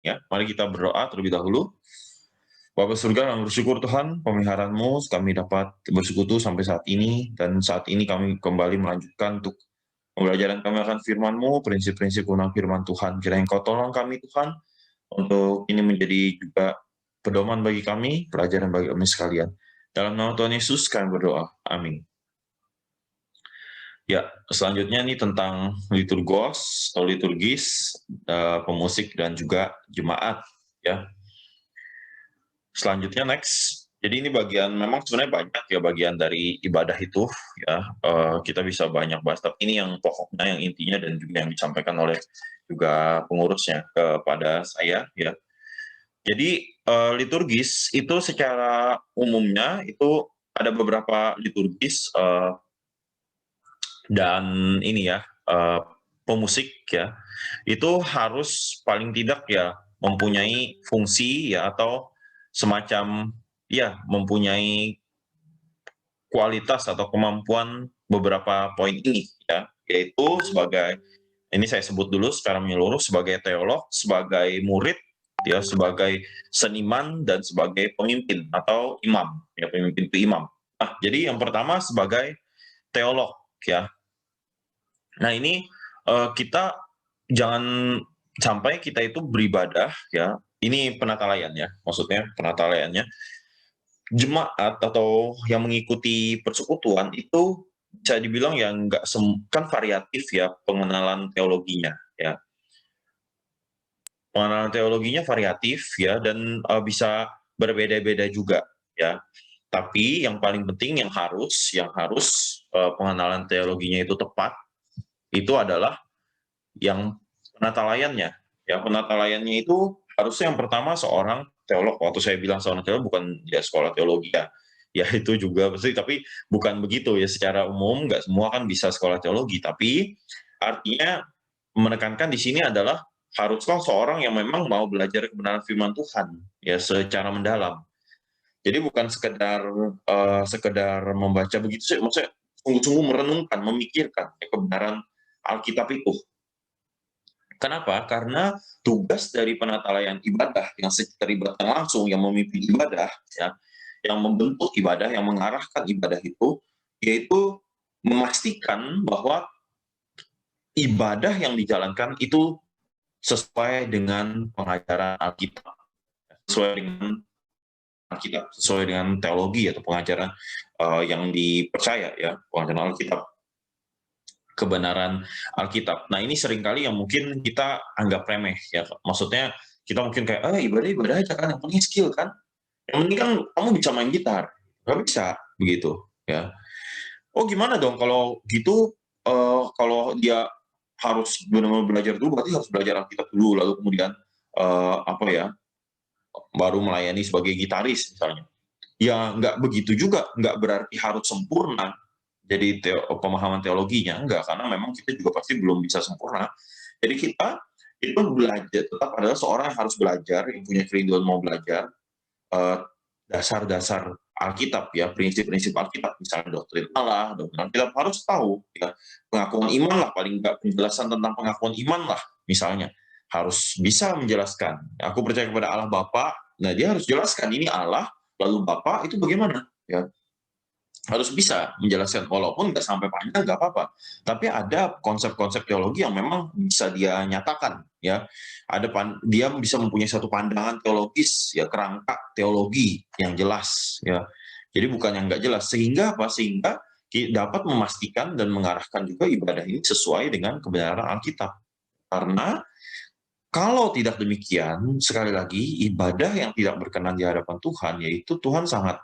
Ya, mari kita berdoa terlebih dahulu. Bapa surga, kami bersyukur Tuhan, pemeliharaan-Mu kami dapat bersekutu sampai saat ini, dan saat ini kami kembali melanjutkan untuk pembelajaran kami akan firman-Mu, prinsip-prinsip kebenaran firman Tuhan. Kiranya Engkau tolong kami Tuhan, untuk ini menjadi juga pedoman bagi kami, pelajaran bagi kami sekalian. Dalam nama Tuhan Yesus kami berdoa. Amin. Ya, selanjutnya ini tentang liturgos atau liturgis, pemusik dan juga jemaat. Ya, selanjutnya next. Jadi ini bagian memang sebenarnya banyak ya bagian dari ibadah itu ya. Kita bisa banyak bahas, tapi ini yang pokoknya, yang intinya dan juga yang disampaikan oleh juga pengurusnya kepada saya ya. Jadi liturgis itu secara umumnya itu ada beberapa liturgis dan ini ya pemusik ya itu harus paling tidak ya mempunyai fungsi ya atau semacam ya mempunyai kualitas atau kemampuan beberapa poin ini ya, yaitu sebagai, ini saya sebut dulu secara menyeluruh, sebagai teolog, sebagai murid ya, sebagai seniman, dan sebagai pemimpin atau imam ya, pemimpin itu imam. Nah, jadi yang pertama sebagai teolog ya. Nah, ini kita jangan sampai kita itu beribadah ya. Ini penatalayan ya, maksudnya penatalayannya jemaat atau yang mengikuti persekutuan itu bisa dibilang yang nggak kan variatif ya pengenalan teologinya ya. Pengenalan teologinya variatif ya, dan bisa berbeda-beda juga ya. Tapi yang paling penting yang harus pengenalan teologinya itu tepat, itu adalah yang penatalayannya. Ya, penatalayannya itu harusnya yang pertama seorang teolog. Waktu saya bilang seorang teolog bukan ya sekolah teologi ya. Ya itu juga pasti, tapi bukan begitu ya, secara umum nggak semua kan bisa sekolah teologi, tapi artinya menekankan di sini adalah haruslah seorang yang memang mau belajar kebenaran firman Tuhan ya secara mendalam. Jadi bukan sekedar membaca begitu sih, maksudnya sungguh-sungguh merenungkan, memikirkan ya, kebenaran Alkitab itu. Kenapa? Karena tugas dari penatalayan ibadah yang terlibat langsung, yang memimpin ibadah, ya, yang membentuk ibadah, yang mengarahkan ibadah itu, yaitu memastikan bahwa ibadah yang dijalankan itu sesuai dengan pengajaran Alkitab, sesuai dengan Alkitab, sesuai dengan teologi atau pengajaran yang dipercaya ya, pengajaran Alkitab, kebenaran Alkitab. Nah, ini seringkali yang mungkin kita anggap remeh ya. Maksudnya kita mungkin kayak, ibadah-ibadah aja kan, yang penting skill kan. Yang penting kan kamu bisa main gitar. Gak bisa begitu ya. Oh, gimana dong kalau gitu, kalau dia harus benar-benar belajar dulu, berarti harus belajar Alkitab dulu, lalu kemudian apa ya, baru melayani sebagai gitaris misalnya. Ya nggak begitu juga, nggak berarti harus sempurna jadi pemahaman teologinya, enggak, karena memang kita juga pasti belum bisa sempurna. Jadi kita itu belajar, tetap adalah seorang yang harus belajar, yang punya kerinduan mau belajar eh, dasar-dasar Alkitab ya, prinsip-prinsip Alkitab, misalnya doktrin Allah, doktrin Alkitab harus tahu ya, pengakuan iman lah, paling nggak penjelasan tentang pengakuan iman lah, misalnya harus bisa menjelaskan. Aku percaya kepada Allah Bapa, nah dia harus jelaskan ini Allah, lalu Bapa itu bagaimana ya, harus bisa menjelaskan, walaupun nggak sampai panjang nggak apa-apa, tapi ada konsep-konsep teologi yang memang bisa dia nyatakan ya, dia bisa mempunyai satu pandangan teologis ya, kerangka teologi yang jelas ya, jadi bukan yang nggak jelas, sehingga apa, sehingga dapat memastikan dan mengarahkan juga ibadah ini sesuai dengan kebenaran Alkitab. Karena kalau tidak demikian, sekali lagi, ibadah yang tidak berkenan di hadapan Tuhan, yaitu Tuhan sangat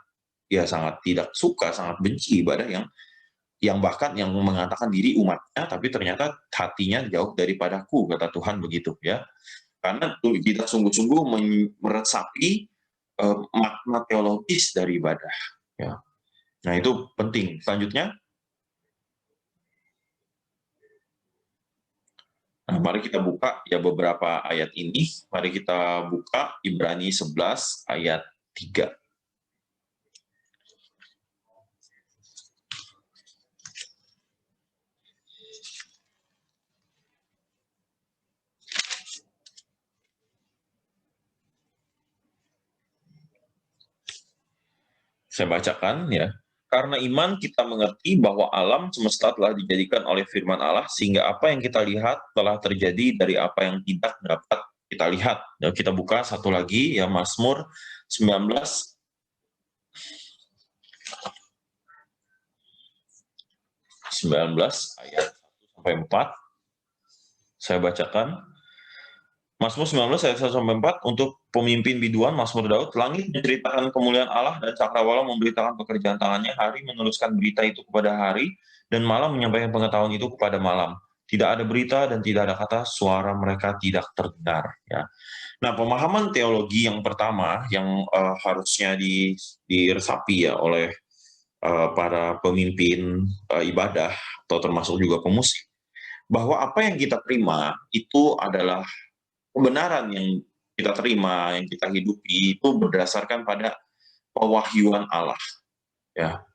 ya sangat tidak suka, sangat benci ibadah yang bahkan yang mengatakan diri umatnya, tapi ternyata hatinya jauh daripadaku, kata Tuhan begitu ya. Karena kita sungguh-sungguh meresapi makna teologis dari ibadah. Ya. Nah itu penting. Selanjutnya, nah, mari kita buka ya beberapa ayat ini. Mari kita buka Ibrani 11 ayat 3. Saya bacakan ya. Karena iman kita mengerti bahwa alam semesta telah dijadikan oleh firman Allah sehingga apa yang kita lihat telah terjadi dari apa yang tidak dapat kita lihat. Dan kita buka satu lagi ya, Mazmur 19 ayat 1 sampai 4. Saya bacakan. Mazmur 19 ayat 1 sampai 4 untuk pemimpin biduan Mazmur Daud. Langit menceritakan kemuliaan Allah dan cakrawala memberitakan pekerjaan tangannya. Hari menuliskan berita itu kepada hari dan malam menyampaikan pengetahuan itu kepada malam. Tidak ada berita dan tidak ada kata, suara mereka tidak terdengar. Ya. Nah, pemahaman teologi yang pertama yang harusnya diresapi ya oleh para pemimpin ibadah atau termasuk juga pemusik, bahwa apa yang kita terima itu adalah kebenaran yang kita terima, yang kita hidupi itu berdasarkan pada pewahyuan Allah. Ya,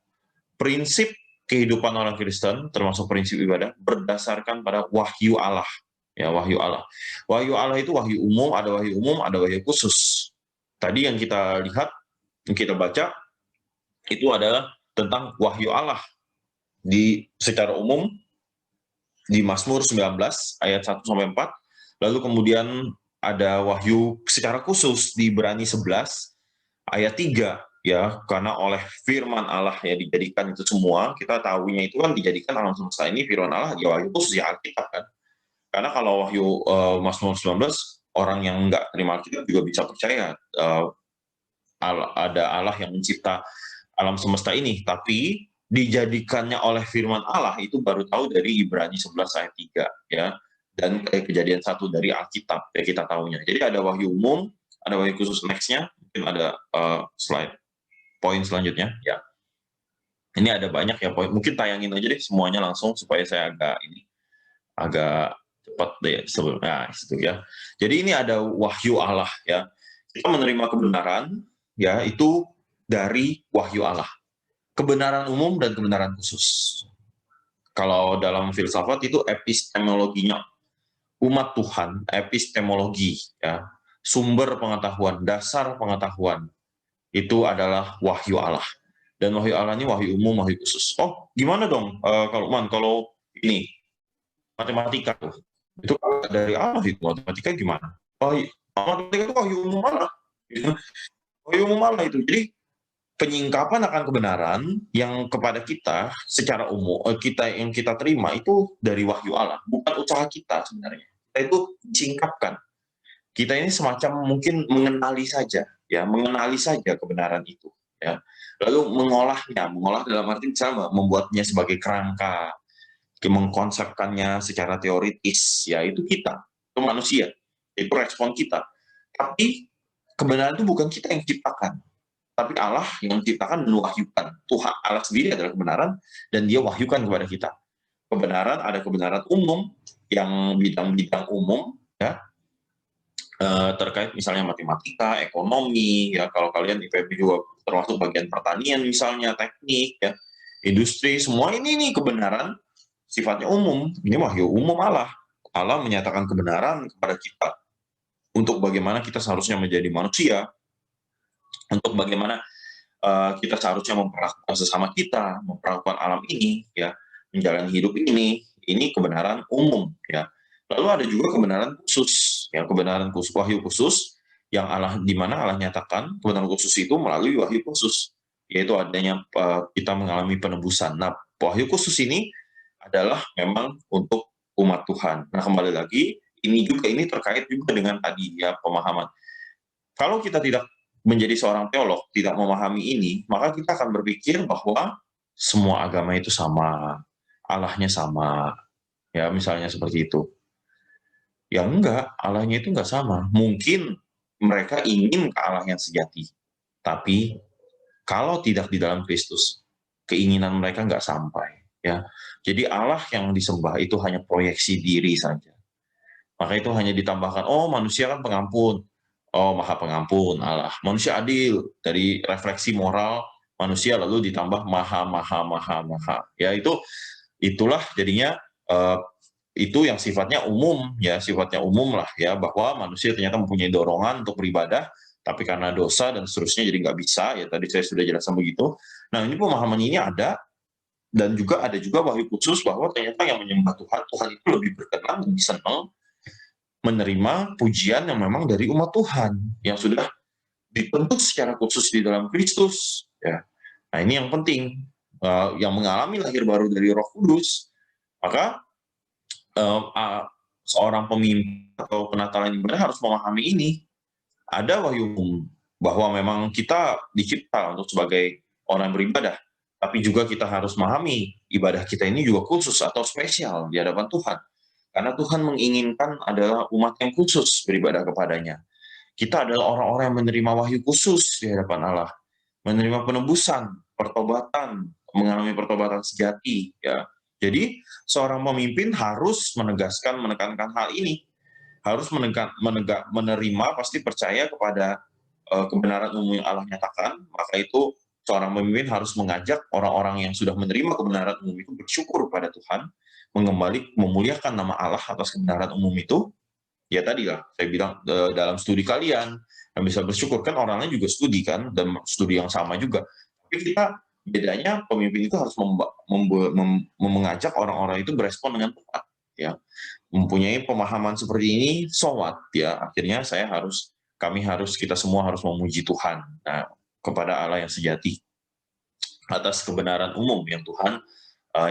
prinsip kehidupan orang Kristen, termasuk prinsip ibadah, berdasarkan pada wahyu Allah. Ya, wahyu Allah. Wahyu Allah itu wahyu umum, ada wahyu khusus. Tadi yang kita lihat, yang kita baca, itu adalah tentang wahyu Allah. Secara umum, di Mazmur 19 ayat 1 sampai 4, lalu kemudian ada wahyu secara khusus di Ibrani 11 ayat 3 ya, karena oleh firman Allah ya dijadikan itu semua. Kita tahunya itu kan dijadikan alam semesta ini firman Allah, ya wahyu khusus ya Alkitab kan. Karena kalau wahyu Mazmur 19, orang yang nggak terima Alkitab juga bisa percaya ada Allah yang mencipta alam semesta ini, tapi dijadikannya oleh firman Allah itu baru tahu dari Ibrani 11 ayat 3 ya, dan Kejadian 1 dari Alkitab ya kita tahunya. Jadi ada wahyu umum, ada wahyu khusus. Nextnya mungkin ada slide poin selanjutnya ya. Ini ada banyak ya poin, mungkin tayangin aja deh semuanya langsung supaya saya agak cepat deh sebelumnya itu ya. Jadi ini ada wahyu Allah ya. Kita menerima kebenaran ya itu dari wahyu Allah. Kebenaran umum dan kebenaran khusus. Kalau dalam filsafat itu epistemologinya, umat Tuhan, epistemologi ya, sumber pengetahuan, dasar pengetahuan itu adalah wahyu Allah. Dan wahyu Allah ini wahyu umum, wahyu khusus. Oh, gimana dong kalau ini matematika tuh, itu dari Allah itu, matematika gimana? Oh, matematika itu wahyu umum Allah. Wahyu umum Allah itu. Jadi penyingkapan akan kebenaran yang kepada kita secara umum yang kita terima itu dari wahyu Allah, bukan usaha kita sebenarnya. Kita itu disingkapkan. Kita ini semacam mungkin mengenali saja kebenaran itu ya. Lalu mengolah dalam arti misalnya membuatnya sebagai kerangka, mengkonsepkannya secara teoritis ya, itu kita, itu manusia, itu respon kita. Tapi kebenaran itu bukan kita yang ciptakan, tapi Allah yang menciptakan dan wahyukan. Tuhan Allah sendiri adalah kebenaran dan dia wahyukan kepada kita. Kebenaran, ada kebenaran umum yang bidang-bidang umum ya, terkait misalnya matematika, ekonomi ya, kalau kalian IPB juga termasuk bagian pertanian misalnya, teknik ya, industri, semua ini kebenaran sifatnya umum. Ini wahyu umum Allah. Allah menyatakan kebenaran kepada kita untuk bagaimana kita seharusnya menjadi manusia, untuk bagaimana kita seharusnya memperlakukan sesama kita, memperlakukan alam ini, ya, menjalani hidup ini kebenaran umum, ya. Lalu ada juga kebenaran khusus, ya, kebenaran khusus, wahyu khusus, yang Allah, di mana Allah nyatakan kebenaran khusus itu melalui wahyu khusus, yaitu adanya kita mengalami penebusan. Nah, wahyu khusus ini adalah memang untuk umat Tuhan. Nah, kembali lagi, ini terkait juga dengan tadi ya pemahaman. Kalau kita tidak menjadi seorang teolog, tidak memahami ini, maka kita akan berpikir bahwa semua agama itu sama, Allahnya sama, ya misalnya seperti itu. Ya enggak, Allahnya itu enggak sama. Mungkin mereka ingin ke Allah yang sejati, tapi kalau tidak di dalam Kristus, keinginan mereka enggak sampai. Ya, jadi Allah yang disembah itu hanya proyeksi diri saja. Maka itu hanya ditambahkan, oh manusia kan pengampun, oh maha pengampun Allah. Manusia adil, dari refleksi moral manusia lalu ditambah maha. Ya itulah jadinya itu yang sifatnya umum ya, sifatnya umum lah ya, bahwa manusia ternyata mempunyai dorongan untuk beribadah tapi karena dosa dan seterusnya jadi nggak bisa, ya tadi saya sudah jelaskan begitu. Nah ini pemahaman ini ada, dan juga ada juga wahyu khusus bahwa ternyata yang menyembah Tuhan, Tuhan itu lebih berkenan, lebih senang menerima pujian yang memang dari umat Tuhan, yang sudah dibentuk secara khusus di dalam Kristus. Ya. Nah ini yang penting, yang mengalami lahir baru dari Roh Kudus, maka seorang pemimpin atau penata ibadah harus memahami ini. Ada wahyu umum bahwa memang kita dicipta untuk sebagai orang yang beribadah, tapi juga kita harus memahami ibadah kita ini juga khusus atau spesial di hadapan Tuhan. Karena Tuhan menginginkan adalah umat yang khusus beribadah kepadanya. Kita adalah orang-orang yang menerima wahyu khusus di hadapan Allah, menerima penebusan, pertobatan, mengalami pertobatan sejati. Ya, jadi seorang pemimpin harus menegaskan, menekankan hal ini, harus menerima, pasti percaya kepada kebenaran umum yang Allah nyatakan. Maka itu seorang pemimpin harus mengajak orang-orang yang sudah menerima kebenaran umum itu bersyukur kepada Tuhan, memuliakan nama Allah atas kebenaran umum itu. Ya tadi lah saya bilang, dalam studi kalian yang bisa bersyukur, kan orang lain juga studi kan, dan studi yang sama juga. Tapi kita bedanya, pemimpin itu harus mengajak orang-orang itu berespon dengan tepat, ya, mempunyai pemahaman seperti ini. So what, ya, akhirnya kami harus, kita semua harus memuji Tuhan, nah, kepada Allah yang sejati atas kebenaran umum yang Tuhan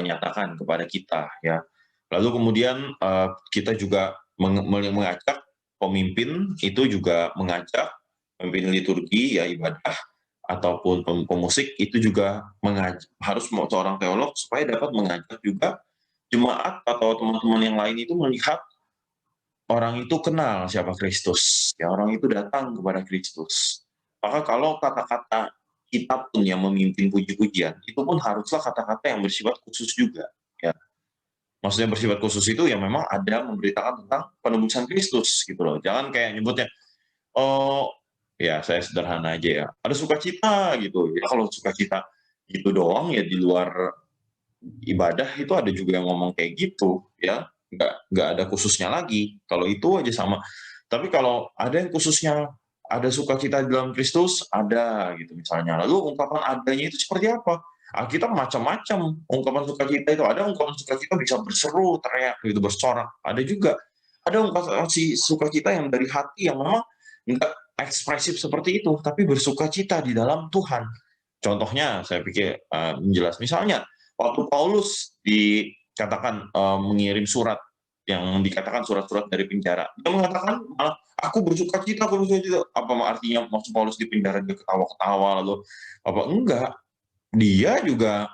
nyatakan kepada kita, ya. Lalu kemudian kita juga mengajak pemimpin itu juga mengajak pemimpin liturgi, ya, ibadah ataupun pemusik itu juga harus seorang teolog supaya dapat mengajak juga jemaat atau teman-teman yang lain itu melihat orang itu kenal siapa Kristus, ya, orang itu datang kepada Kristus. Maka kalau kata-kata kita pun yang memimpin puji-pujian, itu pun haruslah kata-kata yang bersifat khusus juga, ya. Maksudnya bersifat khusus itu ya memang ada memberitakan tentang penebusan Kristus gitu loh. Jangan kayak nyebutnya, oh ya saya sederhana aja ya, ada sukacita gitu. Ya kalau sukacita gitu doang ya di luar ibadah itu ada juga yang ngomong kayak gitu, ya. Nggak ada khususnya lagi. Kalau itu aja sama. Tapi kalau ada yang khususnya, ada sukacita di dalam Kristus, ada gitu misalnya. Lalu ungkapan adanya itu seperti apa? Alkitab macam-macam ungkapan sukacita itu. Ada ungkapan sukacita bisa berseru, teriak gitu, bersorak. Ada juga ada ungkapan sukacita yang dari hati, yang memang nggak ekspresif seperti itu, tapi bersukacita di dalam Tuhan. Contohnya saya pikir jelas. Misalnya waktu Paulus dikatakan mengirim surat yang dikatakan surat-surat dari penjara, dia mengatakan malah aku bersukacita, aku bersukacita. Apa artinya maksud Paulus di penjara dia ketawa-ketawa lalu apa? Enggak, dia juga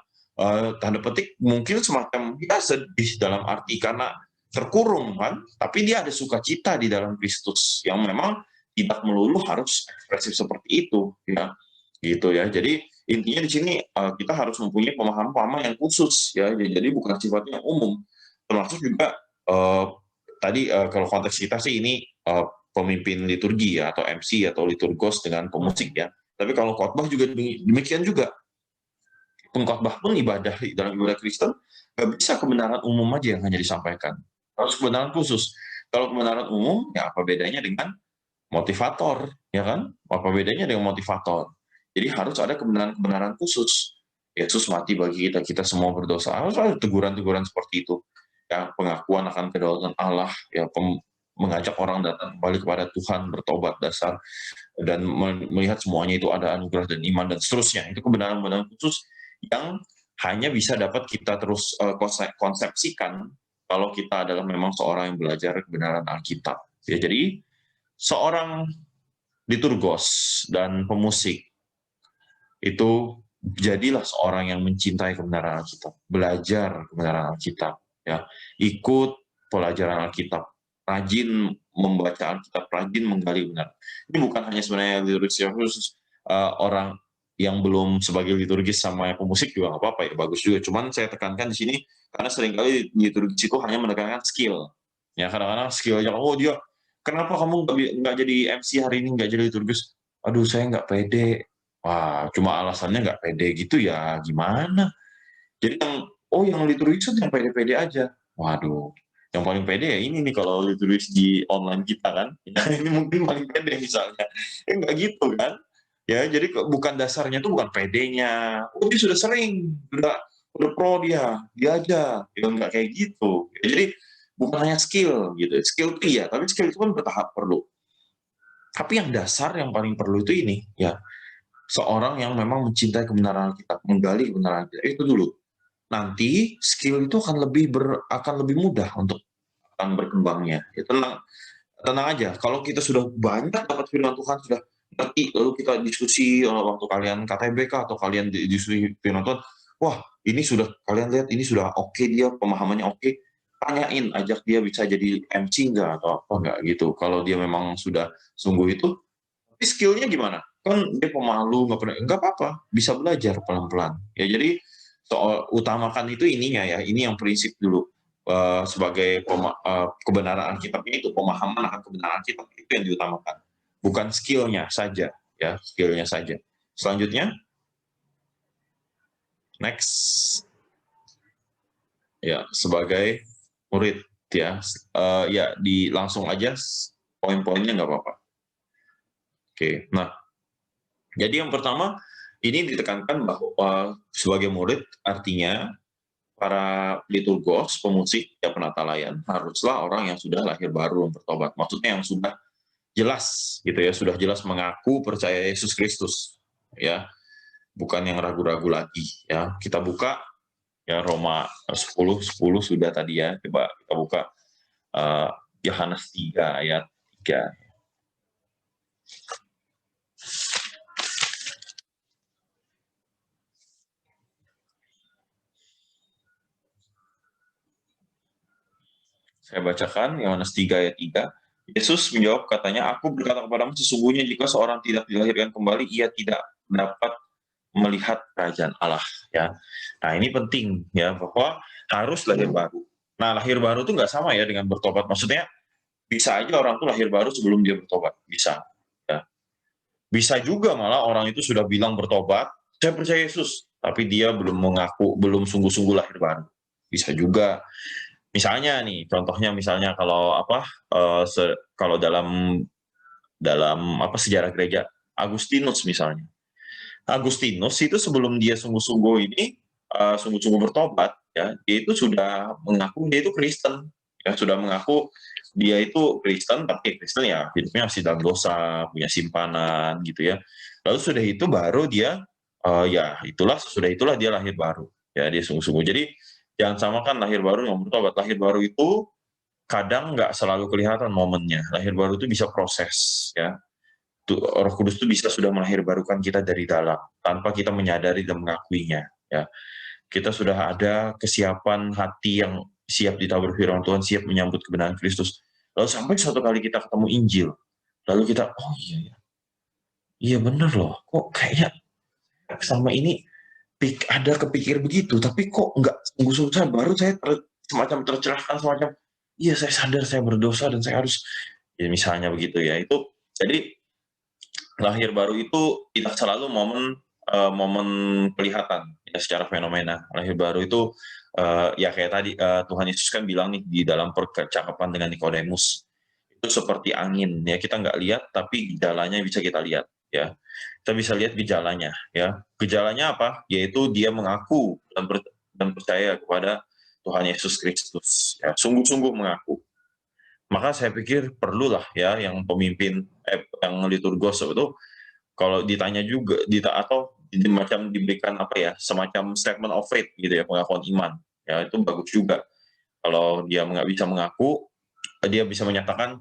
tanda petik mungkin semacam ya sedih dalam arti karena terkurung kan, tapi dia ada sukacita di dalam Kristus yang memang tidak melulu harus ekspresif seperti itu, ya, gitu ya. Jadi intinya di sini kita harus mempunyai pemahaman-pemahaman yang khusus, ya. Jadi bukan sifatnya umum. Termasuk juga tadi kalau konteks kita sih ini pemimpin liturgi ya, atau MC atau liturgos dengan pemusik, ya. Tapi kalau khotbah juga demikian juga. Pengkhotbah pun ibadah dalam ibadah Kristen nggak bisa kebenaran umum aja yang hanya disampaikan. Harus kebenaran khusus. Kalau kebenaran umum, ya apa bedanya dengan motivator, ya kan? Apa bedanya dengan motivator? Jadi harus ada kebenaran-kebenaran khusus. Yesus mati bagi kita, kita semua berdosa. Harus ada teguran-teguran seperti itu. Ya, pengakuan akan kedaulatan Allah, ya, mengajak orang datang kembali kepada Tuhan, bertobat dasar, dan melihat semuanya itu ada anugerah dan iman dan seterusnya. Itu kebenaran-kebenaran khusus yang hanya bisa dapat kita terus konsepsikan kalau kita adalah memang seorang yang belajar kebenaran Alkitab. Ya, jadi seorang liturgos dan pemusik itu jadilah seorang yang mencintai kebenaran Alkitab, belajar kebenaran Alkitab, ya, ikut pelajaran Alkitab, rajin membaca Alkitab, rajin menggali benar. Ini bukan hanya sebenarnya liturgis khusus, orang yang belum sebagai liturgis sama pemusik juga nggak apa-apa, ya, bagus juga. Cuman saya tekankan di sini karena seringkali liturgis itu hanya menekankan skill. Ya, kadang-kadang skillnya, oh dia, kenapa kamu nggak jadi MC hari ini, nggak jadi liturgis? Aduh, saya nggak pede. Wah, cuma alasannya nggak pede gitu ya, gimana? Jadi yang liturgis itu yang pede-pede aja. Waduh, Yang paling pede ya ini nih kalau ditulis di online kita kan, ya ini mungkin paling pede misalnya. Nggak gitu kan. Ya, jadi bukan dasarnya tuh bukan pedenya, oh dia sudah sering, udah pro dia aja, ya nggak kayak gitu. Ya, jadi bukan hanya skill gitu, skill itu iya, tapi skill itu kan bertahap perlu. Tapi yang dasar yang paling perlu itu ini, ya seorang yang memang mencintai kebenaran kita, menggali kebenaran kita, itu dulu. Nanti skill itu akan lebih mudah untuk akan berkembangnya. Ya, tenang aja. Kalau kita sudah banyak dapat firman Tuhan, sudah ngerti, lalu kita diskusi waktu kalian KTBK atau kalian diskusi firman Tuhan, wah ini sudah kalian lihat ini sudah oke dia pemahamannya oke, tanyain, ajak dia bisa jadi MC nggak atau apa nggak gitu. Kalau dia memang sudah sungguh itu, tapi skillnya gimana? Kan dia pemalu nggak apa-apa, bisa belajar pelan-pelan. Ya jadi soal utamakan itu ininya ya, ini yang prinsip dulu. Sebagai kebenaran kitabnya itu, pemahaman akan kebenaran kitab itu yang diutamakan, bukan skillnya saja, ya skillnya saja. Selanjutnya, next, ya sebagai murid ya, ya langsung aja poin-poinnya nggak apa-apa. Oke, nah jadi yang pertama ini ditekankan bahwa sebagai murid artinya para liturgos, pemusik, ya penata-layan, haruslah orang yang sudah lahir baru bertobat. Maksudnya yang sudah jelas gitu ya, sudah jelas mengaku percaya Yesus Kristus ya, bukan yang ragu-ragu lagi ya. Kita buka ya Roma 10:10 sudah tadi ya. Coba kita buka Yohanes 3 ayat 3. Saya bacakan Yohanes 3 ayat 3. Yesus menjawab katanya, aku berkata kepadamu sesungguhnya jika seorang tidak dilahirkan kembali, ia tidak dapat melihat kerajaan Allah ya. Nah ini penting ya, bahwa harus lahir baru. Nah lahir baru itu nggak sama ya dengan bertobat. Maksudnya bisa aja orang tuh lahir baru sebelum dia bertobat, bisa. Ya. Bisa juga malah orang itu sudah bilang bertobat, saya percaya Yesus, tapi dia belum mengaku, belum sungguh-sungguh lahir baru. Bisa juga. Misalnya nih, contohnya misalnya kalau apa, kalau dalam dalam apa sejarah gereja, Agustinus misalnya. Agustinus itu sebelum dia sungguh-sungguh ini sungguh-sungguh bertobat ya, dia itu sudah mengaku dia itu Kristen, ya sudah mengaku dia itu Kristen, tapi Kristen ya hidupnya masih dalam dosa, punya simpanan gitu ya. Lalu sudah itu baru dia ya sudah itulah dia lahir baru ya, dia sungguh-sungguh. Jadi jangan samakan lahir baru yang bertobat. Lahir baru itu kadang nggak selalu kelihatan momennya. Lahir baru itu bisa proses ya. Roh Kudus itu bisa sudah melahirbarukan kita dari dalam tanpa kita menyadari dan mengakuinya ya. Kita sudah ada kesiapan hati yang siap ditabur firman Tuhan, siap menyambut kebenaran Kristus. Lalu sampai suatu kali kita ketemu Injil, lalu kita oh iya ya, iya bener loh, kok kayaknya selama ini ada kepikir begitu, tapi kok nggak sungguh-sungguh, saya baru saya semacam tercerahkan, semacam iya saya sadar saya berdosa dan saya harus ya misalnya begitu ya. Itu jadi lahir baru itu tidak selalu momen kelihatan ya secara fenomena. Lahir baru itu ya kayak tadi Tuhan Yesus kan bilang nih di dalam percakapan dengan Nikodemus, itu seperti angin ya, kita nggak lihat tapi gejalanya bisa kita lihat ya. Kita bisa lihat gejalanya ya. Gejalanya apa? Yaitu dia mengaku dan percaya kepada Tuhan Yesus Kristus ya, sungguh-sungguh mengaku. Maka saya pikir perlulah ya yang pemimpin yang liturgos itu kalau ditanya juga atau macam diberikan apa ya, semacam statement of faith gitu ya, pengakuan iman ya, itu bagus juga kalau dia nggak bisa mengaku, dia bisa menyatakan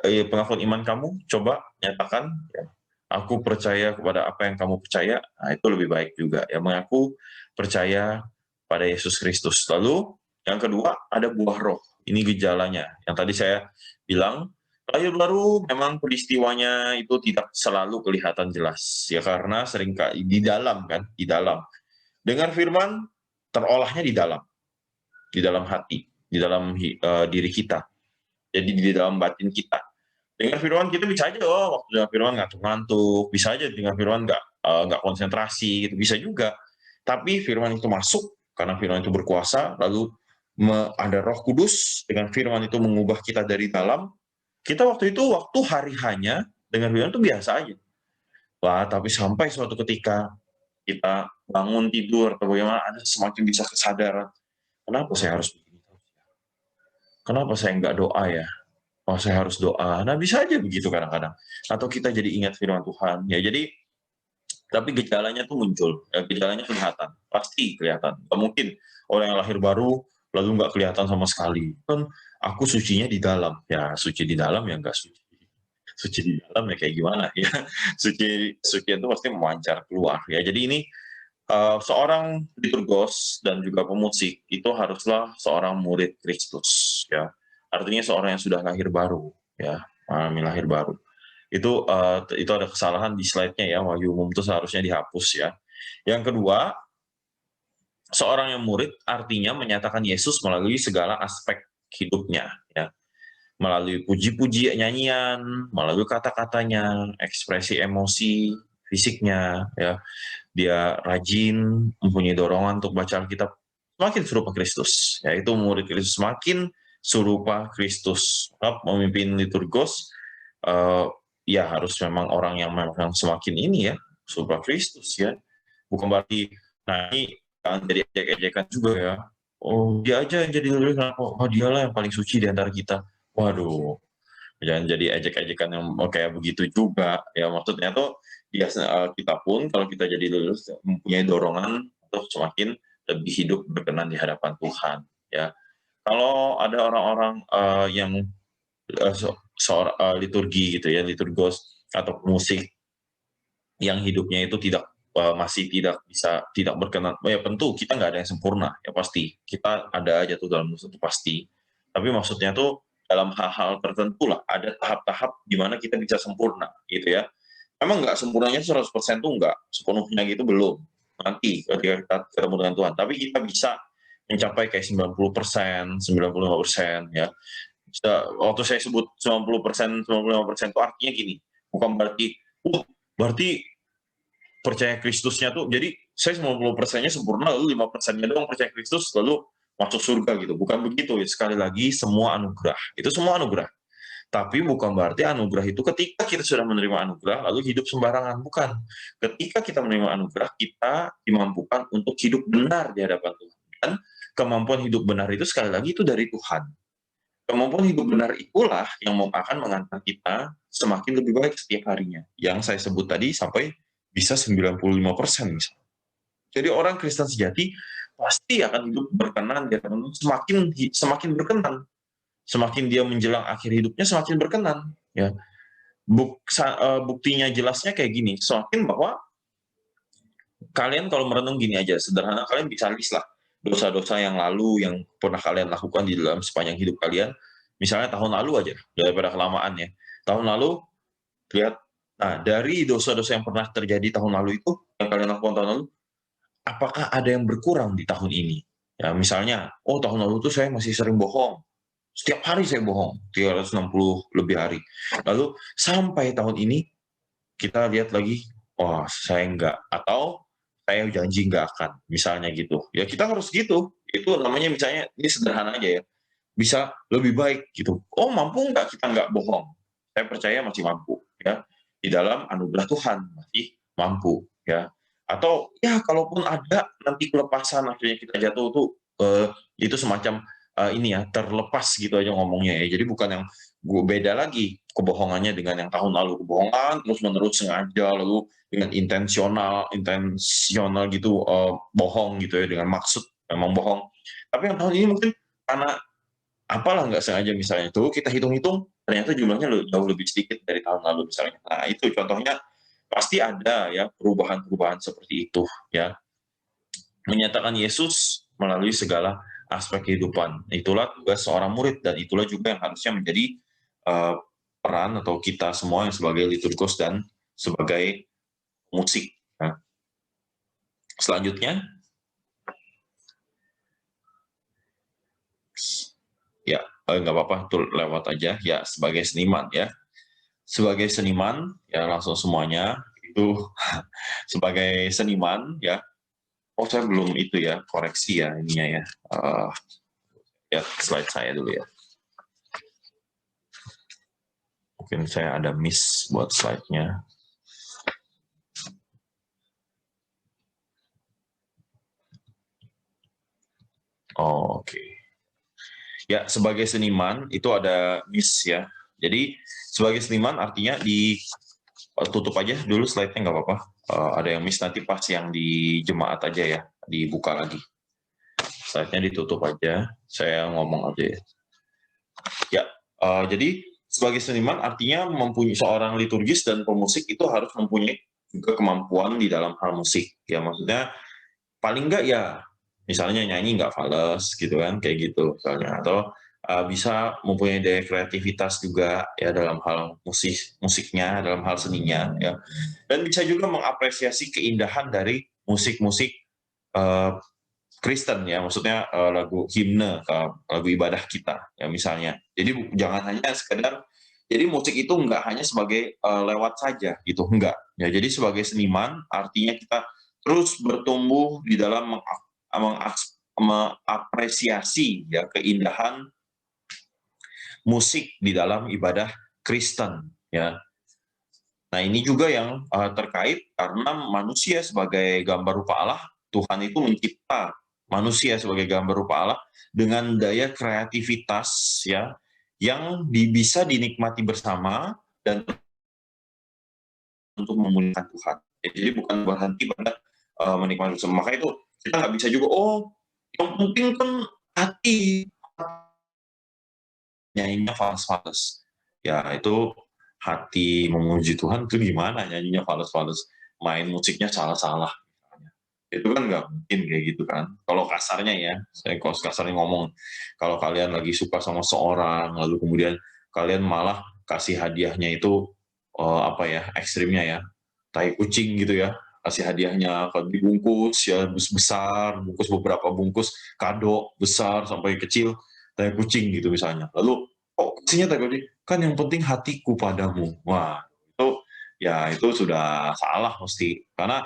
pengakuan iman kamu, coba nyatakan ya, aku percaya kepada apa yang kamu percaya. Nah itu lebih baik juga ya, mengaku percaya pada Yesus Kristus. Lalu yang kedua ada buah roh, ini gejalanya yang tadi saya bilang. Lahir baru memang peristiwanya itu tidak selalu kelihatan jelas ya, karena sering di dalam kan, di dalam dengar firman terolahnya di dalam hati, di dalam diri kita, jadi di dalam batin kita. Dengar firman kita bisa aja waktu dengar firman ngantuk-ngantuk, bisa aja dengar firman nggak konsentrasi gitu, bisa juga. Tapi firman itu masuk karena firman itu berkuasa, lalu ada Roh Kudus dengan firman itu mengubah kita dari dalam, kita waktu itu waktu hari hanya dengan firman itu biasa aja. Wah, tapi sampai suatu ketika kita bangun tidur atau bagaimana, ada semakin bisa kesadaran, kenapa saya harus begini? Kenapa saya nggak doa ya? Oh, saya harus doa. Nah, bisa aja begitu kadang-kadang. Atau kita jadi ingat firman Tuhan. Ya, jadi tapi gejalanya tuh muncul. Ya, gejalanya kelihatan. Pasti kelihatan. Nggak mungkin orang yang lahir baru lalu nggak kelihatan sama sekali. Kan aku sucinya di dalam. Ya, suci di dalam ya nggak suci. Suci di dalam ya kayak gimana ya. Suci itu pasti memancar keluar. Ya, jadi ini seorang liturgos dan juga pemusik itu haruslah seorang murid Kristus, ya. Artinya seorang yang sudah lahir baru, ya, mengalami lahir baru. Itu ada kesalahan di slide-nya ya, wahyu umum itu seharusnya dihapus ya. Yang kedua, seorang yang murid artinya menyatakan Yesus melalui segala aspek hidupnya, ya. Melalui puji-puji nyanyian, melalui kata-katanya, ekspresi emosi, fisiknya, ya. Dia rajin, mempunyai dorongan untuk baca Alkitab, semakin serupa Kristus. Yaitu murid Kristus semakin serupa Kristus. Memimpin liturgos, ya harus memang orang yang memang semakin ini ya, serupa Kristus ya. Bukan berarti, nah ini jangan jadi ejek-ejekan juga ya. Oh, dia aja yang jadi liturgos, oh dialah yang paling suci di antara kita. Waduh, jangan jadi ejek-ejekan yang kayak begitu juga ya, maksudnya tuh ya kita pun kalau kita jadi lulus mempunyai dorongan untuk semakin lebih hidup berkenan di hadapan Tuhan ya. Kalau ada orang-orang yang liturgi gitu ya, liturgos atau musik yang hidupnya itu masih tidak berkenan, ya tentu kita nggak ada yang sempurna ya, pasti kita ada aja tuh dalam dosa itu pasti, tapi maksudnya tuh dalam hal-hal tertentu lah ada tahap-tahap di mana kita bisa sempurna gitu ya. Emang nggak sempurnanya 100% tuh nggak sepenuhnya gitu, belum, nanti ketika kita ketemu dengan Tuhan, tapi kita bisa mencapai kayak 90%, 95% ya. Waktu saya sebut 90%, 95% itu artinya gini, bukan berarti berarti percaya Kristusnya tuh, jadi saya 90%-nya sempurna, lalu 5%-nya doang percaya Kristus, lalu masuk surga gitu. Bukan begitu, sekali lagi semua anugerah. Itu semua anugerah. Tapi bukan berarti anugerah itu ketika kita sudah menerima anugerah, lalu hidup sembarangan. Bukan. Ketika kita menerima anugerah, kita dimampukan untuk hidup benar di hadapan Tuhan. Dan kemampuan hidup benar itu sekali lagi itu dari Tuhan. Kemampuan hidup benar itulah yang akan mengantar kita semakin lebih baik setiap harinya. Yang saya sebut tadi sampai bisa 95% misalnya. Jadi orang Kristen sejati pasti akan hidup berkenan, semakin berkenan. Semakin dia menjelang akhir hidupnya semakin berkenan. Ya. Buktinya jelasnya kayak gini, semakin bahwa kalian kalau merenung gini aja, sederhana, kalian bisa list lah dosa-dosa yang lalu yang pernah kalian lakukan di dalam sepanjang hidup kalian. Misalnya tahun lalu aja, daripada kelamaan ya. Tahun lalu, lihat, nah dari dosa-dosa yang pernah terjadi tahun lalu itu, yang kalian lakukan tahun lalu, apakah ada yang berkurang di tahun ini? Ya, misalnya, oh tahun lalu tuh saya masih sering bohong. Setiap hari saya bohong, 360 lebih hari. Lalu sampai tahun ini, kita lihat lagi, wah saya enggak. Atau saya janji enggak akan, misalnya gitu. Ya kita harus gitu. Itu namanya misalnya, ini sederhana aja ya. Bisa lebih baik gitu. Oh mampu enggak kita enggak bohong? Saya percaya masih mampu. Ya, di dalam anugerah Tuhan masih mampu. Ya, atau ya kalaupun ada nanti kelepasan akhirnya kita jatuh tuh, itu semacam ini ya, terlepas gitu aja ngomongnya ya. Jadi bukan yang beda lagi kebohongannya dengan yang tahun lalu, kebohongan terus menerus sengaja lalu dengan intensional gitu, bohong gitu ya, dengan maksud memang bohong. Tapi yang tahun ini mungkin karena apalah nggak sengaja misalnya tuh kita hitung-hitung ternyata jumlahnya jauh lebih sedikit dari tahun lalu misalnya. Nah itu contohnya, pasti ada ya perubahan-perubahan seperti itu ya. Menyatakan Yesus melalui segala aspek kehidupan. Itulah tugas seorang murid dan itulah juga yang harusnya menjadi uh, peran atau kita semua yang sebagai liturgos dan sebagai musik. Nah, selanjutnya, ya nggak apa-apa, tuh lewat aja ya, sebagai seniman ya. Sebagai seniman ya langsung semuanya itu sebagai seniman ya. Oh saya belum itu ya, koreksi ya ininya ya. lihat slide saya dulu ya. Mungkin saya ada miss buat slide-nya. Oh, oke. Ya, sebagai seniman itu ada miss ya. Jadi sebagai seniman artinya tutup aja dulu slide-nya, nggak apa-apa. Ada yang miss nanti pas yang di jemaat aja ya, dibuka lagi. Slide-nya ditutup aja, saya ngomong aja ya. Ya, jadi sebagai seniman artinya mempunyai seorang liturgis dan pemusik itu harus mempunyai juga kemampuan di dalam hal musik. Ya, maksudnya paling nggak ya misalnya nyanyi nggak fales gitu kan, kayak gitu misalnya. Atau bisa mempunyai daya kreativitas juga ya dalam hal musiknya, dalam hal seninya ya. Dan bisa juga mengapresiasi keindahan dari musik-musik Kristen ya, maksudnya lagu himne, lagu ibadah kita ya misalnya. Jadi jangan hanya sekedar, jadi musik itu nggak hanya sebagai lewat saja gitu, enggak. Ya, jadi sebagai seniman artinya kita terus bertumbuh di dalam mengapresiasi ya keindahan musik di dalam ibadah Kristen ya. Nah, ini juga yang terkait karena manusia sebagai gambar rupa Allah, Tuhan itu mencipta manusia sebagai gambar rupa Allah dengan daya kreativitas ya yang bisa dinikmati bersama dan untuk memuliakan Tuhan. Jadi bukan berhenti pada menikmati bersama. Maka itu kita nggak bisa juga, oh yang penting kan hati, nyanyinya fals-fals. Ya itu hati memuji Tuhan itu gimana nyanyinya fals-fals, main musiknya salah-salah. Itu kan nggak mungkin kayak gitu kan. Kalau kasarnya ya, saya kalau kasarnya ngomong, kalau kalian lagi suka sama seorang, lalu kemudian kalian malah kasih hadiahnya itu apa ya, ekstrimnya ya, tai kucing gitu ya, kasih hadiahnya kalau dibungkus ya besar, bungkus beberapa bungkus kado besar sampai kecil, tai kucing gitu misalnya. Lalu oh kasihnya tai kucing, kan yang penting hatiku padamu. Wah itu ya itu sudah salah mesti, karena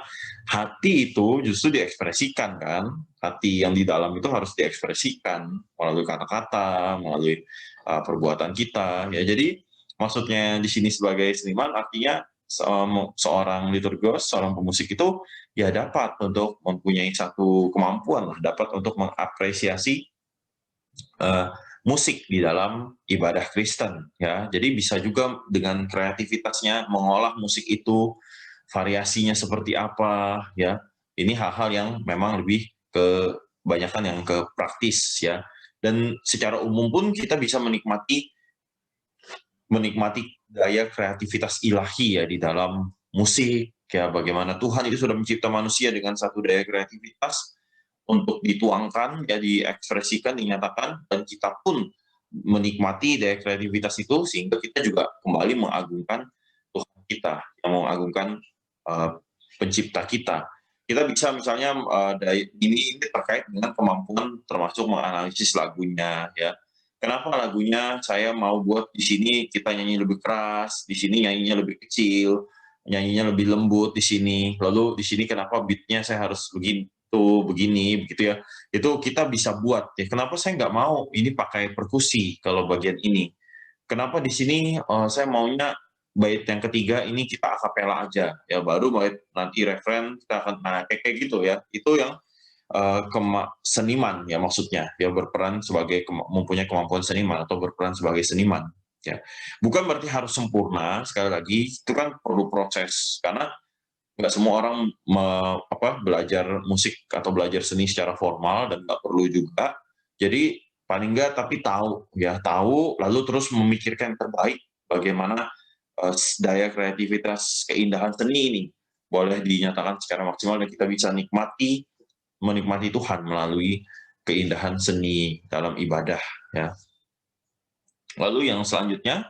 hati itu justru diekspresikan kan, hati yang di dalam itu harus diekspresikan melalui kata-kata, melalui perbuatan kita ya. Jadi maksudnya di sini sebagai seniman artinya seorang liturgos, seorang pemusik itu ya dapat untuk mempunyai satu kemampuan lah, dapat untuk mengapresiasi musik di dalam ibadah Kristen ya. Jadi bisa juga dengan kreativitasnya mengolah musik itu, variasinya seperti apa ya. Ini hal-hal yang memang lebih kebanyakan yang ke praktis ya. Dan secara umum pun kita bisa menikmati gaya kreativitas ilahi ya di dalam musik ya, bagaimana Tuhan itu sudah mencipta manusia dengan satu daya kreativitas untuk dituangkan, ya diekspresikan, dinyatakan, dan kita pun menikmati daya kreativitas itu sehingga kita juga kembali mengagungkan Tuhan kita, yang mengagungkan pencipta kita. Kita bisa misalnya ini terkait dengan kemampuan termasuk menganalisis lagunya ya. Kenapa lagunya saya mau buat di sini kita nyanyi lebih keras, di sini nyanyinya lebih kecil, nyanyinya lebih lembut di sini. Lalu di sini kenapa beatnya saya harus begini, begitu ya. Itu kita bisa buat ya. Kenapa saya nggak mau ini pakai perkusi kalau bagian ini? Kenapa di sini saya maunya bait yang ketiga ini kita akapela aja ya, baru bait nanti referen kita akan kayak gitu ya. Itu yang seniman ya, maksudnya dia berperan sebagai mempunyai kemampuan seniman atau berperan sebagai seniman ya. Bukan berarti harus sempurna, sekali lagi itu kan perlu proses, karena nggak semua orang belajar musik atau belajar seni secara formal, dan nggak perlu juga. Jadi paling nggak tapi tahu lalu terus memikirkan yang terbaik bagaimana daya kreativitas keindahan seni ini boleh dinyatakan secara maksimal dan kita bisa menikmati Tuhan melalui keindahan seni dalam ibadah ya. Lalu yang selanjutnya,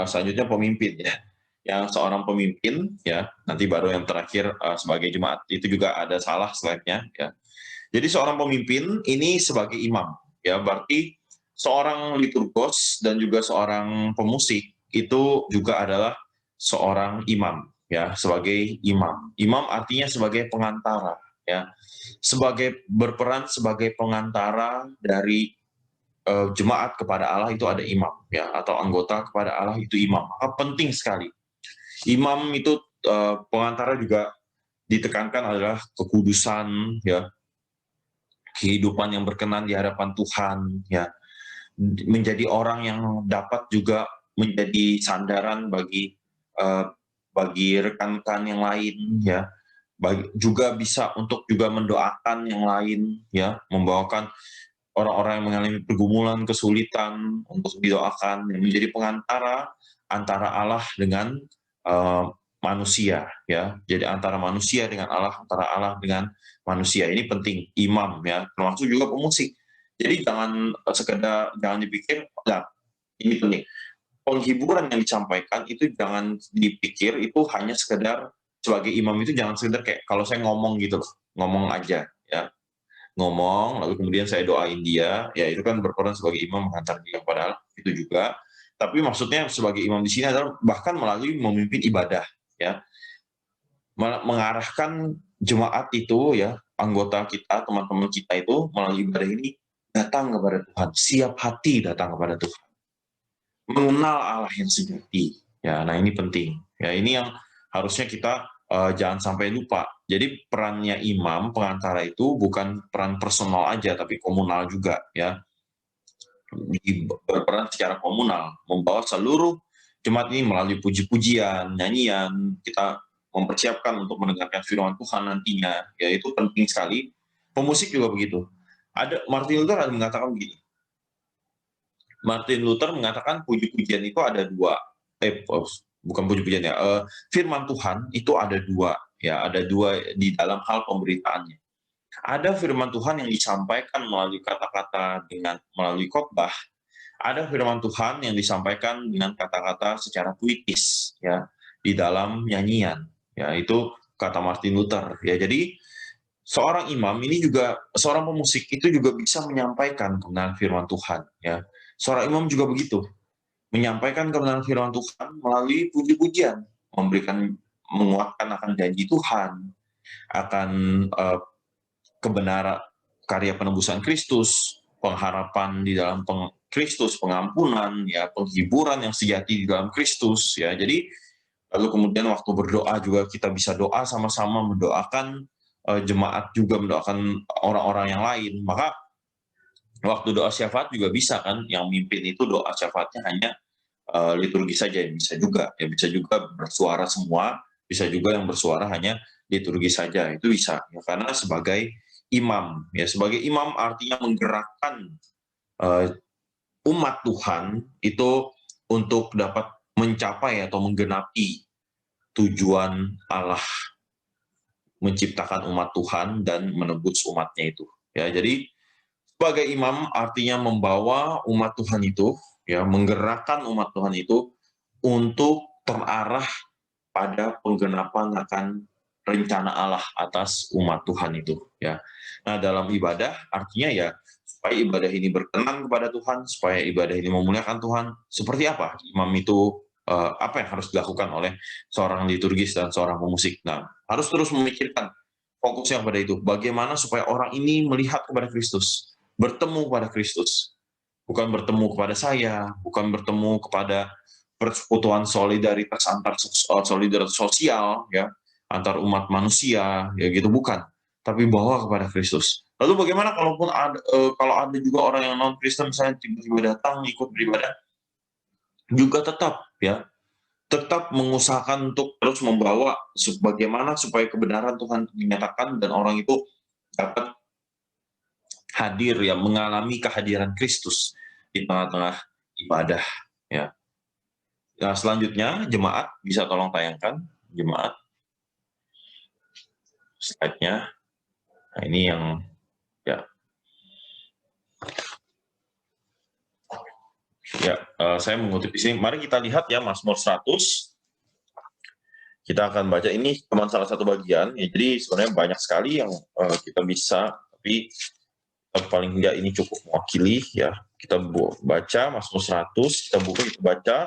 selanjutnya pemimpin ya. Yang seorang pemimpin ya, nanti baru yang terakhir sebagai jemaat, itu juga ada salah slide-nya ya. Jadi seorang pemimpin ini sebagai imam ya, berarti seorang liturgos dan juga seorang pemusik itu juga adalah seorang imam ya, sebagai imam. Imam artinya sebagai pengantara ya, berperan sebagai pengantara dari jemaat kepada Allah itu ada imam, ya, atau anggota kepada Allah itu imam. Maka penting sekali. Imam itu pengantara juga ditekankan adalah kekudusan, ya, kehidupan yang berkenan di hadapan Tuhan, ya, menjadi orang yang dapat juga menjadi sandaran bagi rekan-rekan yang lain, ya, juga bisa untuk juga mendoakan yang lain, ya, membawakan orang-orang yang mengalami pergumulan, kesulitan untuk didoakan, yang menjadi pengantara antara Allah dengan manusia, ya. Jadi antara manusia dengan Allah, antara Allah dengan manusia. Ini penting, imam, ya, termasuk juga pemusik. Jadi jangan dipikir, nah, ini penting. Penghiburan yang disampaikan itu jangan dipikir itu hanya sekedar sebagai imam itu jangan sekedar kayak kalau saya ngomong gitu loh, ngomong aja, ya, ngomong lalu kemudian saya doain dia, ya itu kan berperan sebagai imam mengantar dia kepada Allah, itu juga. Tapi maksudnya sebagai imam di sini adalah bahkan melalui memimpin ibadah, ya, mengarahkan jemaat itu, ya, anggota kita, teman-teman kita itu melalui ibadah ini datang kepada Tuhan, siap hati datang kepada Tuhan, mengenal Allah yang sejati. Ya, nah ini penting. Ya, ini yang harusnya kita jangan sampai lupa. Jadi perannya imam pengantara itu bukan peran personal aja, tapi komunal juga, ya. Berperan secara komunal, membawa seluruh jemaat ini melalui puji-pujian, nyanyian, kita mempersiapkan untuk mendengarkan firman Tuhan nantinya, ya itu penting sekali. Pemusik juga begitu. Martin Luther ada mengatakan begini. Martin Luther mengatakan puji-pujian itu ada dua, bukan puji-pujian ya, firman Tuhan itu ada dua, ya, ada dua di dalam hal pemberitaannya. Ada firman Tuhan yang disampaikan melalui kata-kata melalui khotbah, ada firman Tuhan yang disampaikan dengan kata-kata secara puitis, ya, di dalam nyanyian, ya, itu kata Martin Luther, ya. Jadi seorang imam ini juga, seorang pemusik itu juga bisa menyampaikan kebenaran firman Tuhan, ya. Seorang imam juga begitu, menyampaikan kebenaran firman Tuhan melalui puji-pujian, menguatkan akan janji Tuhan, akan kebenaran karya penebusan Kristus, pengharapan di dalam Kristus, pengampunan, ya, penghiburan yang sejati di dalam Kristus, ya. Jadi lalu kemudian waktu berdoa juga kita bisa doa sama-sama, mendoakan jemaat juga, mendoakan orang-orang yang lain. Maka waktu doa syafaat juga bisa kan, yang mimpin itu doa syafaatnya hanya liturgi saja, bisa juga, ya, bisa juga bersuara semua, bisa juga yang bersuara hanya liturgi saja, itu bisa, ya, karena sebagai imam, ya, sebagai imam artinya menggerakkan umat Tuhan itu untuk dapat mencapai atau menggenapi tujuan Allah menciptakan umat Tuhan dan menebus umatnya itu, ya. Jadi sebagai imam artinya membawa umat Tuhan itu, ya, menggerakkan umat Tuhan itu untuk terarah pada penggenapan akan rencana Allah atas umat Tuhan itu, ya. Nah, dalam ibadah artinya ya supaya ibadah ini berkenan kepada Tuhan, supaya ibadah ini memuliakan Tuhan. Seperti apa imam itu, apa yang harus dilakukan oleh seorang liturgis dan seorang pemusik. Nah, harus terus memikirkan fokusnya pada itu. Bagaimana supaya orang ini melihat kepada Kristus, bertemu kepada Kristus, bukan bertemu kepada saya, bukan bertemu kepada persekutuan solidaritas solidaritas sosial, ya, antar umat manusia, ya gitu, bukan, tapi bawa kepada Kristus. Lalu bagaimana kalau ada juga orang yang non Kristen misalnya tiba-tiba datang ikut beribadah, juga tetap mengusahakan untuk terus membawa bagaimana supaya kebenaran Tuhan dinyatakan dan orang itu dapat hadir, ya, mengalami kehadiran Kristus di tengah-tengah ibadah, ya. Nah, selanjutnya jemaat bisa tolong tayangkan jemaat slide-nya. Nah, ini yang, ya, saya mengutip di sini. Mari kita lihat, ya, Mazmur 100. Kita akan baca ini cuma salah satu bagian, ya, jadi sebenarnya banyak sekali yang kita bisa, tapi paling enggak ini cukup mewakili, ya. Kita baca Mazmur 100, kita buka, kita baca.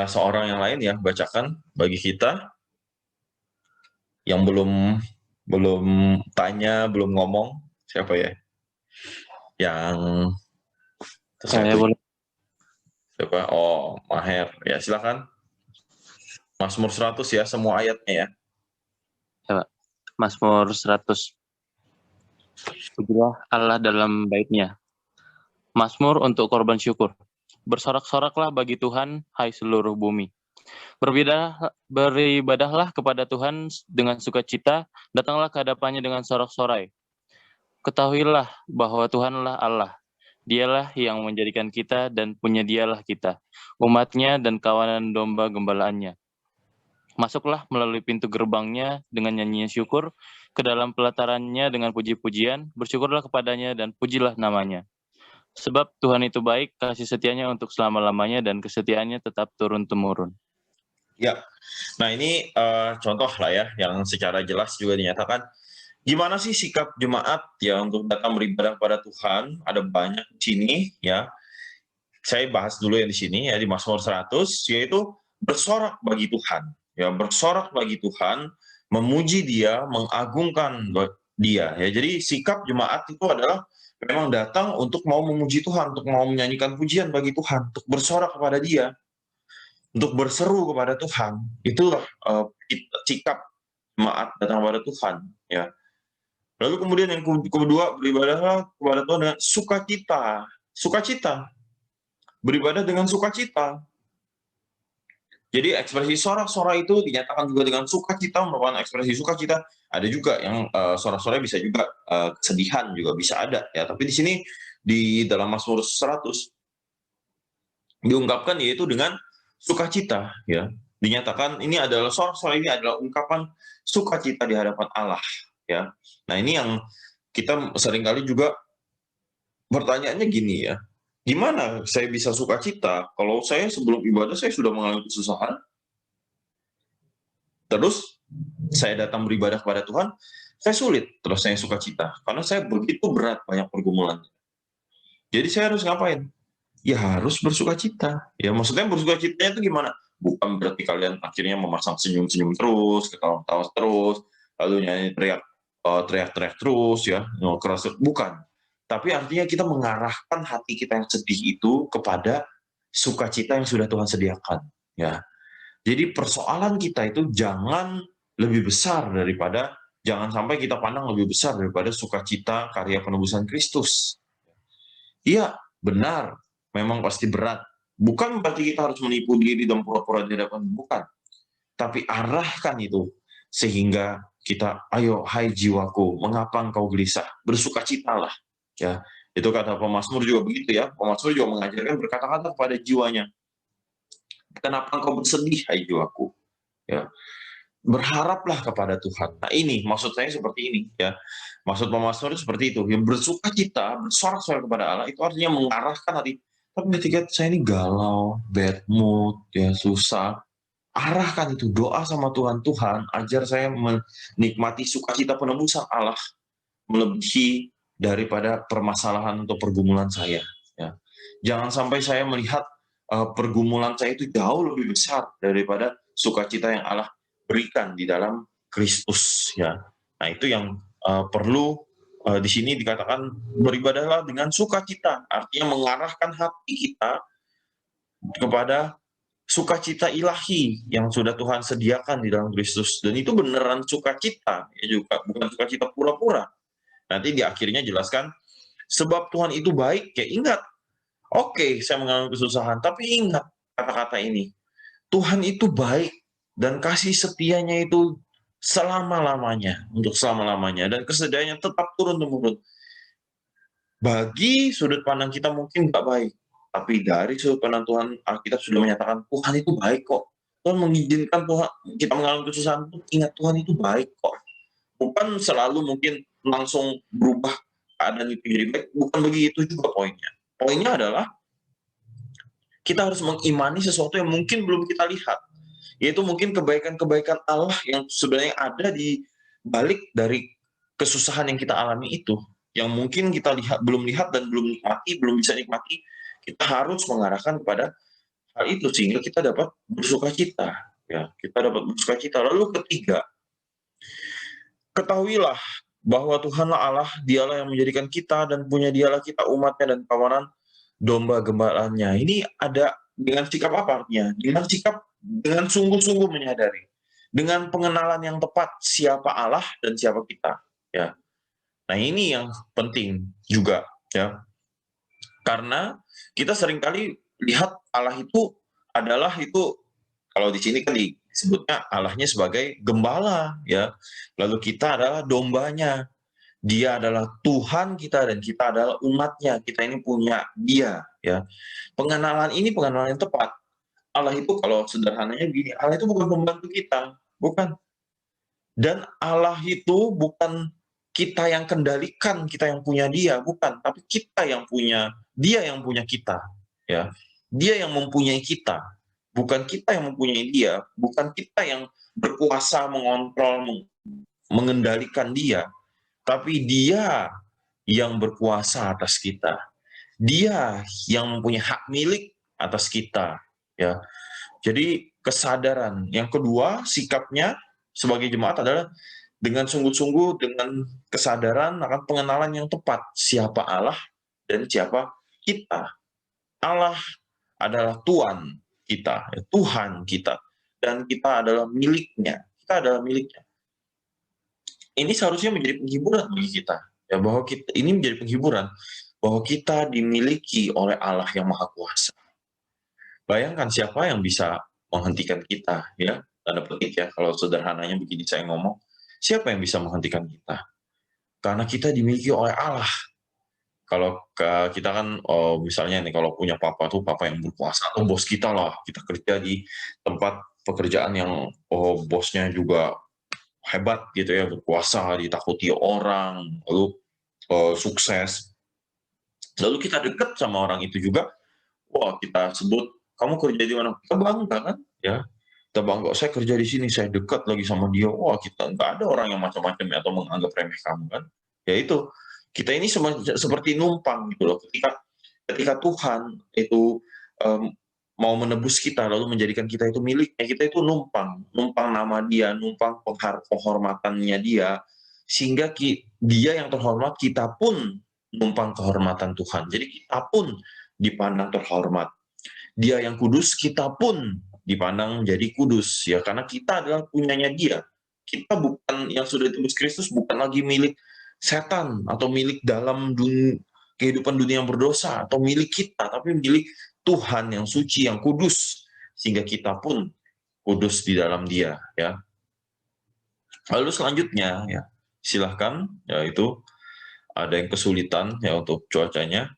seorang yang lain ya bacakan bagi kita yang belum belum tanya, belum ngomong, siapa ya? Yang Saya satu boleh. siapa? Oh, Maher. Ya, silakan. Mazmur 100 ya, semua ayatnya ya. Ya, Pak. Mazmur 100. Pujilah Allah dalam baitnya. Mazmur untuk korban syukur. Bersorak-soraklah bagi Tuhan, hai seluruh bumi. Beribadahlah kepada Tuhan dengan sukacita, datanglah ke hadapannya dengan sorak-sorai. Ketahuilah bahwa Tuhanlah Allah. Dialah yang menjadikan kita dan punya dialah kita, umatnya dan kawanan domba gembalaannya. Masuklah melalui pintu gerbangnya dengan nyanyian syukur, ke dalam pelatarannya dengan puji-pujian, bersyukurlah kepadanya dan pujilah namanya. Sebab Tuhan itu baik, kasih setianya untuk selama-lamanya dan kesetiaannya tetap turun-temurun. Ya. Nah, ini contoh lah ya yang secara jelas juga dinyatakan gimana sih sikap jemaat ya untuk datang beribadah pada Tuhan. Ada banyak di sini ya. Saya bahas dulu yang di sini ya di Mazmur 100 yaitu bersorak bagi Tuhan. Ya, bersorak bagi Tuhan, memuji Dia, mengagungkan Dia ya. Jadi sikap jemaat itu adalah memang datang untuk mau memuji Tuhan, untuk mau menyanyikan pujian bagi Tuhan, untuk bersorak kepada Dia, untuk berseru kepada Tuhan. Itulah sikap jemaat datang kepada Tuhan ya. Lalu kemudian yang kedua, beribadahlah kepada Tuhan dengan sukacita. Sukacita, beribadah dengan sukacita. Jadi ekspresi sorak-sorai itu dinyatakan juga dengan sukacita, merupakan ekspresi sukacita. Ada juga yang sorak-sorai bisa juga kesedihan juga bisa ada ya. Tapi di sini di dalam Mazmur 100 diungkapkan yaitu dengan sukacita ya. Dinyatakan ini adalah sorak-sorai, ini adalah ungkapan sukacita di hadapan Allah ya. Nah, ini yang kita seringkali juga pertanyaannya gini ya. Gimana saya bisa sukacita kalau saya sebelum ibadah saya sudah mengalami kesusahan, terus saya datang beribadah kepada Tuhan, saya sulit terus saya sukacita karena saya begitu berat banyak pergumulan. Jadi saya harus ngapain? Ya harus bersukacita. Ya maksudnya bersukacitanya itu gimana? Bukan berarti kalian akhirnya memasang senyum-senyum terus, ketawa-tawa terus, lalu nyanyi teriak-teriak terus ya, keras, bukan. Tapi artinya kita mengarahkan hati kita yang sedih itu kepada sukacita yang sudah Tuhan sediakan. Ya, jadi persoalan kita itu jangan lebih besar daripada, jangan sampai kita pandang lebih besar daripada sukacita karya penebusan Kristus. Iya, benar, memang pasti berat. Bukan berarti kita harus menipu diri dan pura-pura di hadapan, bukan. Tapi arahkan itu sehingga kita, ayo hai jiwaku, mengapa engkau gelisah? Bersukacitalah. Ya, itu kata pemazmur juga begitu ya. Pemazmur juga mengajarkan berkata-kata kepada jiwanya. Kenapa engkau bersedih hai jiwaku? Ya, berharaplah kepada Tuhan. Nah, ini maksud saya seperti ini ya. Maksud pemazmur itu seperti itu. Yang bersukacita, bersorak-sorai kepada Allah itu artinya mengarahkan hati. Tapi ketika saya ini galau, bad mood, ya susah, arahkan itu doa sama Tuhan. Tuhan, ajar saya menikmati sukacita penebusan Allah melebihi daripada permasalahan atau pergumulan saya. Ya. Jangan sampai saya melihat pergumulan saya itu jauh lebih besar daripada sukacita yang Allah berikan di dalam Kristus. Ya. Nah, itu yang perlu di sini dikatakan beribadahlah dengan sukacita, artinya mengarahkan hati kita kepada sukacita ilahi yang sudah Tuhan sediakan di dalam Kristus. Dan itu beneran sukacita, ya juga bukan sukacita pura-pura. Nanti di akhirnya jelaskan, sebab Tuhan itu baik, ya ingat, oke, saya mengalami kesusahan, tapi ingat kata-kata ini, Tuhan itu baik dan kasih setianya itu selama-lamanya, untuk selama-lamanya, dan kesediaannya tetap turun-temurun. Bagi sudut pandang kita mungkin nggak baik, tapi dari sudut pandang Tuhan, Alkitab sudah menyatakan Tuhan itu baik kok. Tuhan mengizinkan Tuhan kita mengalami kesusahan, ingat Tuhan itu baik kok. Bukan selalu mungkin langsung berubah keadaan itu jadi baik, bukan begitu juga poinnya. Poinnya adalah kita harus mengimani sesuatu yang mungkin belum kita lihat, yaitu mungkin kebaikan-kebaikan Allah yang sebenarnya ada di balik dari kesusahan yang kita alami itu, yang mungkin kita belum lihat dan belum nikmati, belum bisa nikmati. Kita harus mengarahkan kepada hal itu sehingga kita dapat bersukacita, ya, kita dapat bersukacita. Lalu ketiga, ketahuilah bahwa Tuhanlah Allah, Dialah yang menjadikan kita dan punya Dialah kita umatnya dan kawanan domba gembalanya. Ini ada dengan sikap apa artinya? Dengan sikap dengan sungguh-sungguh menyadari, dengan pengenalan yang tepat siapa Allah dan siapa kita. Ya, nah ini yang penting juga, ya, karena kita seringkali lihat Allah itu adalah itu kalau di sini kan disebutnya Allahnya sebagai gembala, ya, lalu kita adalah dombanya. Dia adalah Tuhan kita dan kita adalah umatnya. Kita ini punya Dia, ya. Pengenalan ini pengenalan yang tepat. Allah itu kalau sederhananya begini, Allah itu bukan pembantu kita, bukan. Dan Allah itu bukan kita yang kendalikan, kita yang punya Dia, bukan. Tapi kita yang punya Dia, yang punya kita, ya. Dia yang mempunyai kita, bukan kita yang mempunyai Dia, bukan kita yang berkuasa mengontrol, mengendalikan Dia, tapi Dia yang berkuasa atas kita. Dia yang mempunyai hak milik atas kita, ya. Jadi kesadaran yang kedua, sikapnya sebagai jemaat adalah dengan sungguh-sungguh, dengan kesadaran akan pengenalan yang tepat siapa Allah dan siapa kita. Allah adalah Tuhan kita, Tuhan kita, dan kita adalah miliknya. Kita adalah miliknya. Ini seharusnya menjadi penghiburan bagi kita, ya, bahwa kita ini menjadi penghiburan bahwa kita dimiliki oleh Allah yang Maha Kuasa. Bayangkan siapa yang bisa menghentikan kita, ya, tanda petik ya, kalau sederhananya begini saya ngomong, siapa yang bisa menghentikan kita? Karena kita dimiliki oleh Allah. Kalau kita kan, misalnya nih, kalau punya papa tuh papa yang berkuasa, atau bos kita lah, kita kerja di tempat pekerjaan yang bosnya juga hebat gitu ya, berkuasa, ditakuti orang, lalu sukses. Lalu kita dekat sama orang itu juga, wah kita sebut, kamu kerja di mana? Kita bangga kan, ya. Kita bangga, saya kerja di sini, saya dekat lagi sama dia. Wah kita nggak ada orang yang macam-macam atau menganggap remeh kamu kan. Ya itu, kita ini seperti numpang gitu loh. Ketika Tuhan itu mau menebus kita, lalu menjadikan kita itu miliknya, kita itu numpang nama Dia, numpang penghormatannya Dia, sehingga Dia yang terhormat, kita pun numpang kehormatan Tuhan. Jadi kita pun dipandang terhormat. Dia yang kudus, kita pun dipandang menjadi kudus, ya, karena kita adalah punyanya Dia. Kita bukan yang sudah ditebus Kristus, bukan lagi milik setan atau milik dalam kehidupan dunia yang berdosa atau milik kita, tapi milik Tuhan yang suci, yang kudus, sehingga kita pun kudus di dalam Dia, ya. Lalu selanjutnya, ya, silahkan, yaitu ada yang kesulitan ya untuk cuacanya.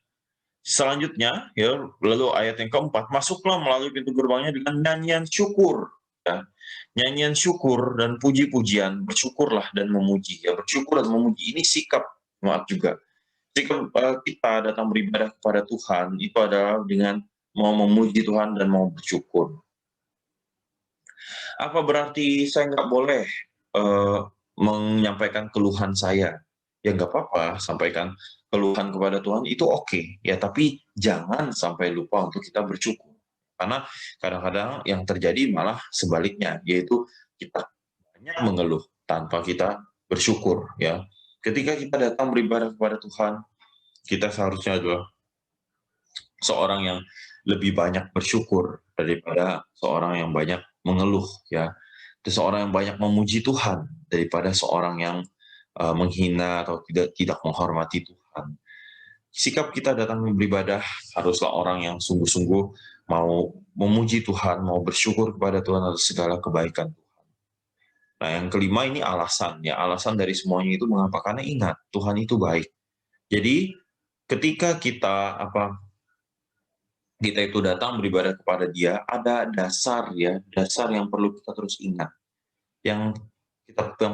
Selanjutnya, ya, lalu ayat yang keempat, masuklah melalui pintu gerbangnya dengan nyanyian syukur, ya. Nyanyian syukur dan puji-pujian, bersyukurlah dan memuji, ya, bersyukur dan memuji ini sikap jemaat juga. Sikap kita datang beribadah kepada Tuhan itu adalah dengan mau memuji Tuhan dan mau bersyukur. Apa berarti saya nggak boleh menyampaikan keluhan saya? Ya nggak apa-apa, sampaikan keluhan kepada Tuhan itu oke, ya, tapi jangan sampai lupa untuk kita bersyukur. Karena kadang-kadang yang terjadi malah sebaliknya, yaitu kita banyak mengeluh tanpa kita bersyukur, ya. Ketika kita datang beribadah kepada Tuhan, kita seharusnya adalah seorang yang lebih banyak bersyukur daripada seorang yang banyak mengeluh, ya. Seorang yang banyak memuji Tuhan daripada seorang yang menghina atau tidak menghormati Tuhan. Sikap kita datang beribadah haruslah orang yang sungguh-sungguh mau memuji Tuhan, mau bersyukur kepada Tuhan atas segala kebaikan Tuhan. Nah, yang kelima ini alasan, ya, alasan dari semuanya itu mengapa? Karena ingat, Tuhan itu baik. Jadi ketika kita itu datang beribadah kepada Dia, ada dasar, ya, dasar yang perlu kita terus ingat, yang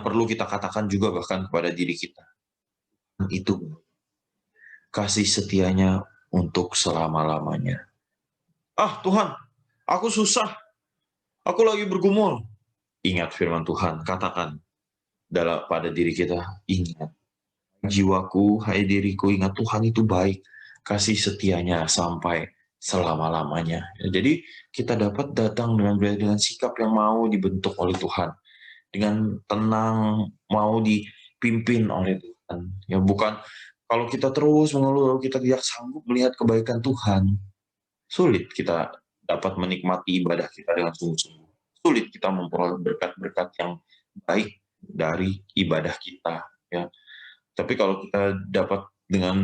perlu kita katakan juga bahkan kepada diri kita. Itu kasih setianya untuk selama-lamanya. Ah Tuhan, aku susah, aku lagi bergumul. Ingat firman Tuhan, katakan pada diri kita, ingat, jiwaku, hai diriku, ingat Tuhan itu baik, kasih setianya sampai selama-lamanya. Ya, jadi kita dapat datang dengan sikap yang mau dibentuk oleh Tuhan, dengan tenang mau dipimpin oleh Tuhan. Ya bukan kalau kita terus mengeluh, kita tidak sanggup melihat kebaikan Tuhan, sulit kita dapat menikmati ibadah kita dengan sungguh-sungguh. Sulit kita memperoleh berkat-berkat yang baik dari ibadah kita. Ya. Tapi kalau kita dapat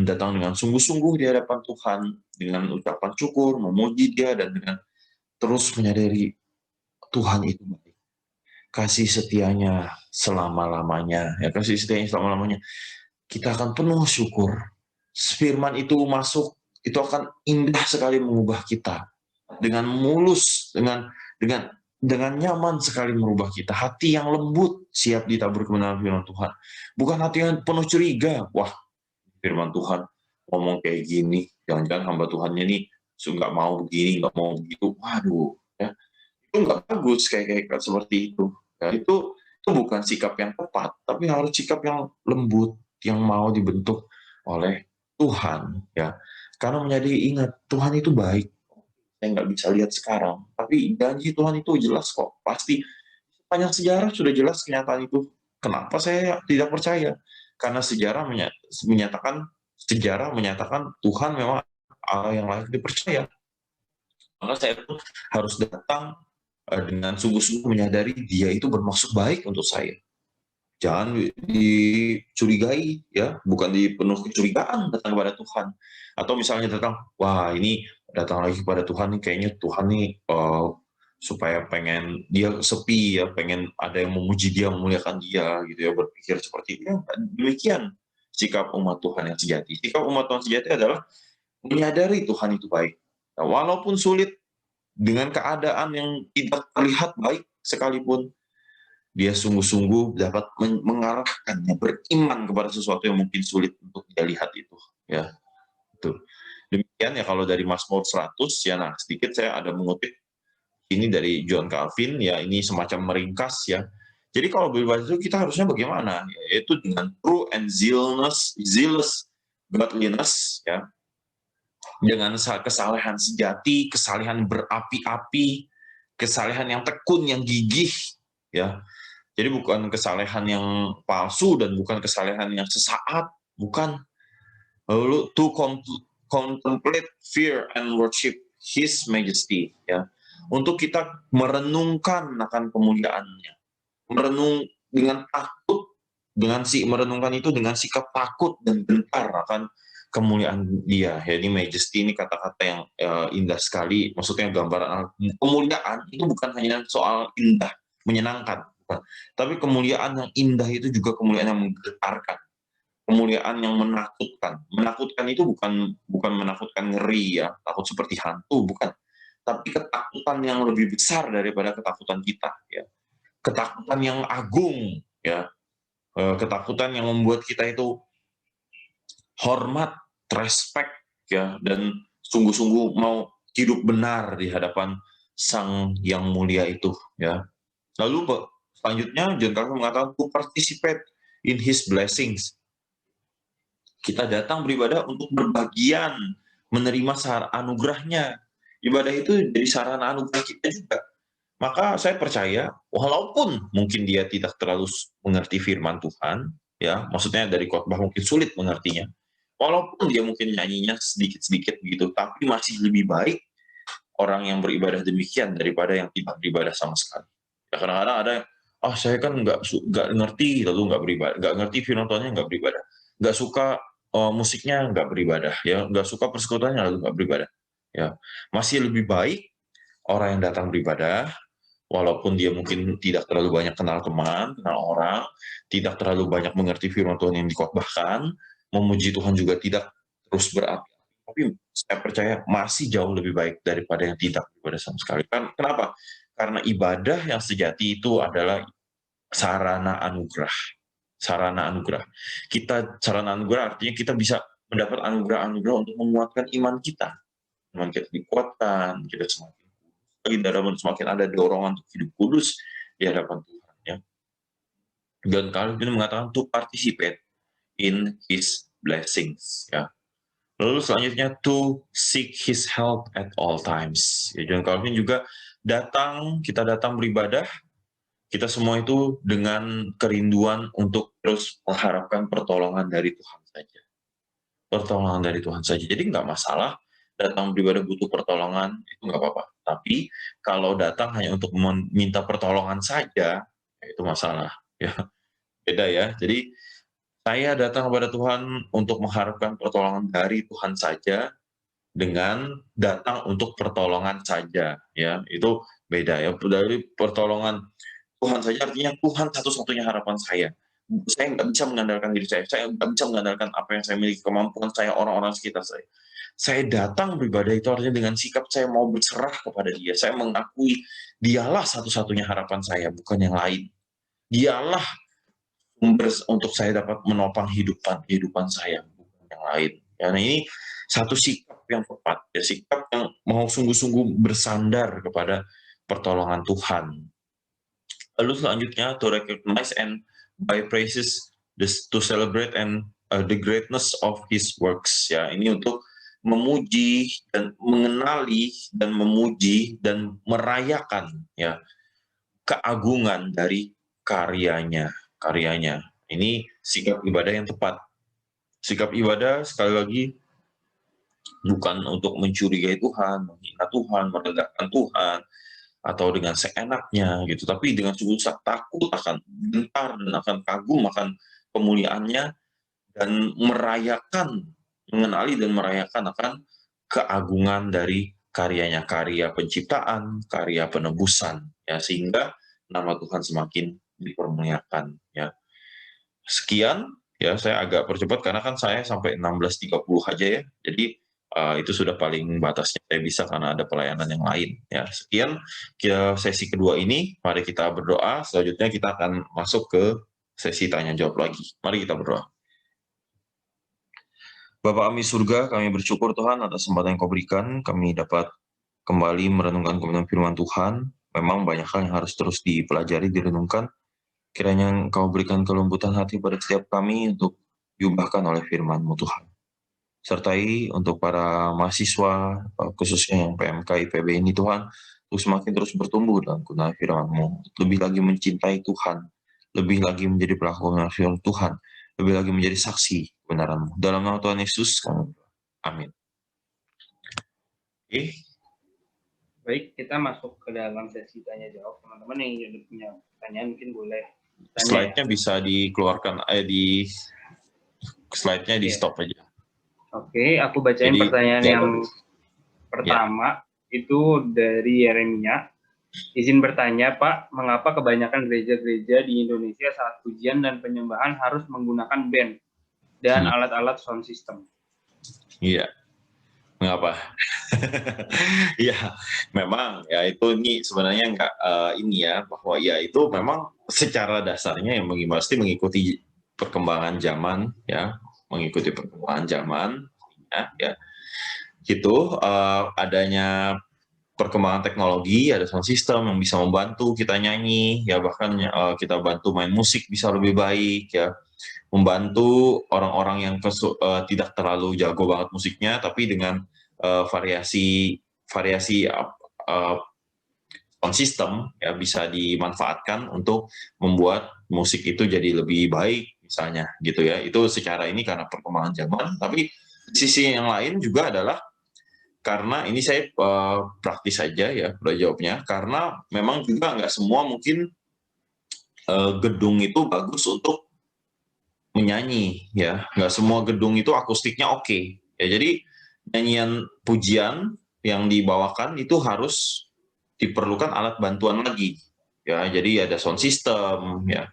datang dengan sungguh-sungguh di hadapan Tuhan, dengan ucapan syukur, memuji Dia, dan dengan terus menyadari Tuhan itu baik. Kasih setianya selama-lamanya. Ya, kasih setianya selama-lamanya. Kita akan penuh syukur. Firman itu masuk, itu akan indah sekali mengubah kita. Dengan mulus, dengan nyaman sekali merubah kita. Hati yang lembut siap ditabur kebenaran firman Tuhan. Bukan hati yang penuh curiga. Wah, firman Tuhan ngomong kayak gini, jangan-jangan hamba Tuhannya nih nggak mau begini, nggak mau begitu. Waduh, ya itu nggak bagus kayak seperti itu. Ya, itu bukan sikap yang tepat, tapi harus sikap yang lembut, yang mau dibentuk oleh Tuhan. Ya, karena menjadi ingat Tuhan itu baik. Saya nggak bisa lihat sekarang, tapi janji Tuhan itu jelas kok. Pasti sepanjang sejarah sudah jelas kenyataan itu. Kenapa saya tidak percaya? Karena sejarah menyatakan Tuhan memang Allah yang layak dipercaya. Maka saya pun harus datang dengan sungguh-sungguh menyadari Dia itu bermaksud baik untuk saya. Jangan dicurigai, ya, bukan dipenuh kecurigaan datang kepada Tuhan. Atau misalnya datang, wah ini datang lagi kepada Tuhan nih, kayaknya Tuhan nih supaya pengen dia sepi, ya, pengen ada yang memuji Dia, memuliakan Dia, gitu ya, berpikir seperti itu. Ya, demikian sikap umat Tuhan yang sejati. Sikap umat Tuhan sejati adalah menyadari Tuhan itu baik. Nah, walaupun sulit, dengan keadaan yang tidak terlihat baik sekalipun, dia sungguh-sungguh dapat mengarahkannya, beriman kepada sesuatu yang mungkin sulit untuk dia lihat itu. Ya, itu. Demikian ya kalau dari Mazmur 100, ya, nah sedikit saya ada mengutip ini dari John Calvin, ya ini semacam meringkas ya. Jadi kalau beribadah itu kita harusnya bagaimana? Yaitu dengan true and zealous godliness, ya, dengan kesalehan sejati, kesalehan berapi-api, kesalehan yang tekun, yang gigih, ya. Jadi bukan kesalehan yang palsu dan bukan kesalehan yang sesaat, bukan. Lalu to contemplate, fear and worship His Majesty, ya. Untuk kita merenungkan akan kemuliaannya, merenung dengan takut, merenungkan itu dengan sikap takut dan gentar akan kemuliaan Dia. Ya, ini majesty ini kata-kata yang indah sekali. Maksudnya gambaran kemuliaan itu bukan hanya soal indah, menyenangkan, bukan. Tapi kemuliaan yang indah itu juga kemuliaan yang menggetarkan, kemuliaan yang menakutkan. Menakutkan itu bukan menakutkan ngeri, ya, takut seperti hantu, bukan. Tapi ketakutan yang lebih besar daripada ketakutan kita, ya. Ketakutan yang agung, ya. Ketakutan yang membuat kita itu hormat, respect, ya, dan sungguh-sungguh mau hidup benar di hadapan Sang yang mulia itu, ya. Lalu selanjutnya John Calvin mengatakan to participate in His blessings. Kita datang beribadah untuk berbagian, menerima anugerahnya. Ibadah itu jadi sarana anugerah kita juga. Maka saya percaya, walaupun mungkin dia tidak terlalu mengerti firman Tuhan, ya, maksudnya dari khotbah mungkin sulit mengertinya, walaupun dia mungkin nyanyinya sedikit-sedikit begitu, tapi masih lebih baik orang yang beribadah demikian daripada yang tidak beribadah sama sekali. Ya, kadang-kadang ada yang, saya kan nggak ngerti, lalu nggak beribadah, nggak ngerti firman Tuhannya, nggak beribadah, nggak suka musiknya, nggak beribadah, ya, nggak suka persekutuannya, lalu nggak beribadah. Ya, masih lebih baik orang yang datang beribadah, walaupun dia mungkin tidak terlalu banyak kenal teman, kenal orang, tidak terlalu banyak mengerti firman Tuhan yang dikhotbahkan, memuji Tuhan juga tidak terus berapi. Tapi saya percaya masih jauh lebih baik daripada yang tidak beribadah sama sekali. Kenapa? Karena ibadah yang sejati itu adalah sarana anugerah. Sarana anugerah. Sarana anugerah artinya kita bisa mendapat anugerah-anugerah untuk menguatkan iman kita. Iman kita dikuatkan, kita semakin ada dorongan untuk hidup kudus di hadapan Tuhan, ya. Dan Calvin mengatakan to participate in His blessings, ya. Lalu selanjutnya to seek his help at all times. Ya, John Calvin juga kita datang beribadah, kita semua itu dengan kerinduan untuk terus mengharapkan pertolongan dari Tuhan saja. Pertolongan dari Tuhan saja. Jadi nggak masalah datang beribadah butuh pertolongan, itu nggak apa-apa. Tapi kalau datang hanya untuk meminta pertolongan saja, ya itu masalah. Ya, beda ya. Jadi saya datang kepada Tuhan untuk mengharapkan pertolongan dari Tuhan saja dengan datang untuk pertolongan saja, ya itu beda ya. Dari pertolongan Tuhan saja artinya Tuhan satu-satunya harapan saya. Saya nggak bisa mengandalkan diri saya nggak bisa mengandalkan apa yang saya miliki, kemampuan saya, orang-orang sekitar saya. Saya datang beribadah itu artinya dengan sikap saya mau berserah kepada Dia. Saya mengakui Dialah satu-satunya harapan saya, bukan yang lain. Dialah sumber untuk saya dapat menopang kehidupan saya, bukan yang lain. Karena ini satu sikap yang tepat, ya sikap yang mau sungguh-sungguh bersandar kepada pertolongan Tuhan. Lalu selanjutnya to recognize and by praises to celebrate and the greatness of His works. Ya, ini untuk memuji dan mengenali dan memuji dan merayakan ya keagungan dari karyanya. Ini sikap ibadah yang tepat. Sikap ibadah sekali lagi bukan untuk mencurigai Tuhan, menghina Tuhan, merendahkan Tuhan, atau dengan seenaknya gitu, tapi dengan sungguh takut akan gentar dan akan kagum akan kemuliaannya dan mengenali dan merayakan akan keagungan dari karyanya, karya penciptaan, karya penebusan, ya sehingga nama Tuhan semakin dipermuliakan. Ya, sekian. Ya, saya agak percepat karena kan saya sampai 16.30 aja ya. Jadi itu sudah paling batasnya saya bisa karena ada pelayanan yang lain. Ya, sekian sesi kedua ini. Mari kita berdoa. Selanjutnya kita akan masuk ke sesi tanya jawab lagi. Mari kita berdoa. Bapa kami surga, kami bersyukur Tuhan atas kesempatan yang Kau berikan. Kami dapat kembali merenungkan kebenaran firman Tuhan. Memang banyak hal yang harus terus dipelajari, direnungkan. Kiranya Engkau berikan kelembutan hati pada setiap kami untuk diubahkan oleh firman-Mu Tuhan. Sertai untuk para mahasiswa, khususnya yang PMK IPB ini Tuhan, untuk semakin terus bertumbuh dalam kebenaran firman-Mu. Lebih lagi mencintai Tuhan, lebih lagi menjadi pelaku firman Tuhan, lebih lagi menjadi saksi kebenaran-Mu. Dalam nama Tuhan Yesus, kami berdoa. Amin. Oke. Baik, kita masuk ke dalam sesi tanya jawab. Teman-teman yang punya pertanyaan mungkin boleh tanya. Slide-nya bisa dikeluarkan, di slide-nya di stop aja. Oke, aku bacain pertanyaan yang pertama. Itu dari Yeremia. Izin bertanya, Pak, mengapa kebanyakan gereja-gereja di Indonesia saat pujian dan penyembahan harus menggunakan band dan alat-alat sound system? Iya. Mengapa? Ya, memang ya itu ini sebenarnya nggak ini ya, bahwa ya itu memang secara dasarnya yang pasti mengikuti perkembangan zaman ya, mengikuti perkembangan zaman ya gitu, adanya perkembangan teknologi, ada sound system yang bisa membantu kita nyanyi ya, bahkan kita bantu main musik bisa lebih baik ya, membantu orang-orang yang tidak terlalu jago banget musiknya tapi dengan variasi sound system ya bisa dimanfaatkan untuk membuat musik itu jadi lebih baik misalnya gitu ya. Itu secara ini karena perkembangan zaman, tapi sisi yang lain juga adalah karena ini saya praktis saja ya udah jawabnya, karena memang juga nggak semua mungkin gedung itu bagus untuk menyanyi ya, nggak semua gedung itu akustiknya oke ya, jadi nyanyian pujian yang dibawakan itu harus diperlukan alat bantuan lagi ya, jadi ada sound system ya.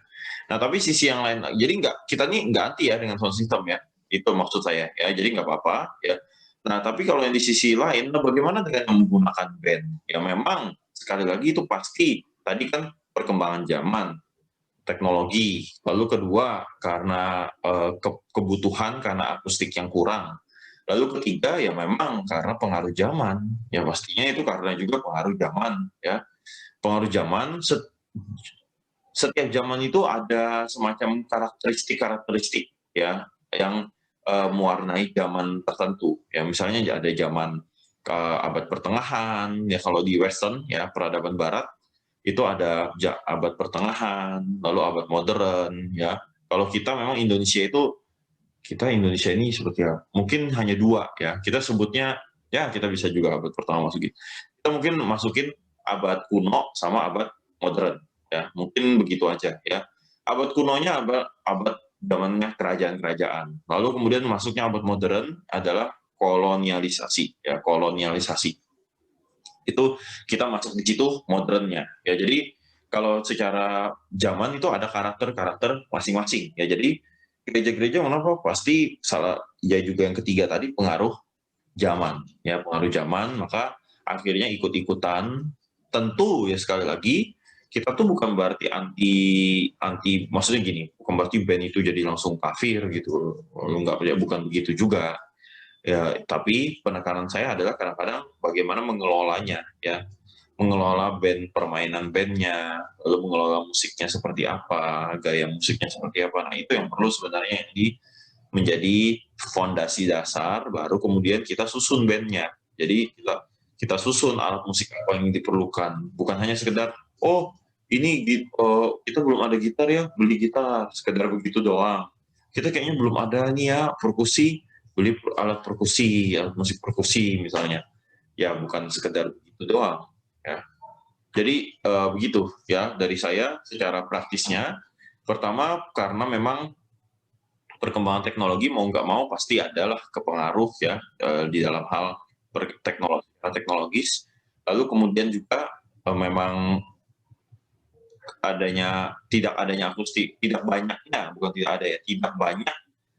Nah tapi sisi yang lain, jadi kita nih nggak anti ya dengan sound system ya, itu maksud saya ya, jadi nggak apa-apa ya. Nah tapi kalau yang di sisi lain, nah bagaimana dengan menggunakan band ya, memang sekali lagi itu pasti tadi kan perkembangan zaman, teknologi, lalu kedua karena kebutuhan karena akustik yang kurang, lalu ketiga ya memang karena pengaruh zaman ya, pastinya itu karena juga pengaruh zaman ya, pengaruh zaman. Setiap zaman itu ada semacam karakteristik ya yang mewarnai zaman tertentu. Ya misalnya ada zaman abad pertengahan, ya kalau di Western ya peradaban Barat itu ada abad pertengahan, lalu abad modern ya. Kalau kita memang Indonesia ini seperti ya, mungkin hanya dua ya. Kita sebutnya ya kita bisa juga abad pertama masukin. Kita mungkin masukin abad kuno sama abad modern ya. Mungkin begitu aja ya. Abad kunonya abad zamannya kerajaan-kerajaan. Lalu kemudian masuknya abad modern adalah kolonialisasi ya, kolonialisasi. Itu kita masuk di situ modernnya ya. Jadi kalau secara zaman itu ada karakter-karakter masing-masing ya. Jadi gereja-gereja kenapa pasti salah ya, juga yang ketiga tadi pengaruh zaman ya, pengaruh zaman, maka akhirnya ikut-ikutan. Tentu ya sekali lagi kita tuh bukan berarti anti maksudnya gini, bukan berarti band itu jadi langsung kafir gitu, enggak, bukan begitu juga ya. Tapi penekanan saya adalah kadang-kadang bagaimana mengelolanya ya, mengelola band, permainan bandnya, lalu mengelola musiknya seperti apa, gaya musiknya seperti apa. Nah itu yang perlu sebenarnya menjadi fondasi dasar, baru kemudian kita susun bandnya. Jadi kita susun alat musik apa yang diperlukan, bukan hanya sekedar oh ini kita belum ada gitar ya, beli gitar, sekedar begitu doang. Kita kayaknya belum ada nih ya perkusi, beli alat perkusi, alat musik perkusi misalnya. Ya bukan sekedar begitu doang ya. Jadi begitu ya dari saya secara praktisnya. Pertama karena memang perkembangan teknologi mau nggak mau pasti adalah kepengaruh ya di dalam hal teknologis. Lalu kemudian juga memang tidak adanya akustik, tidak banyaknya, bukan tidak ada ya, tidak banyak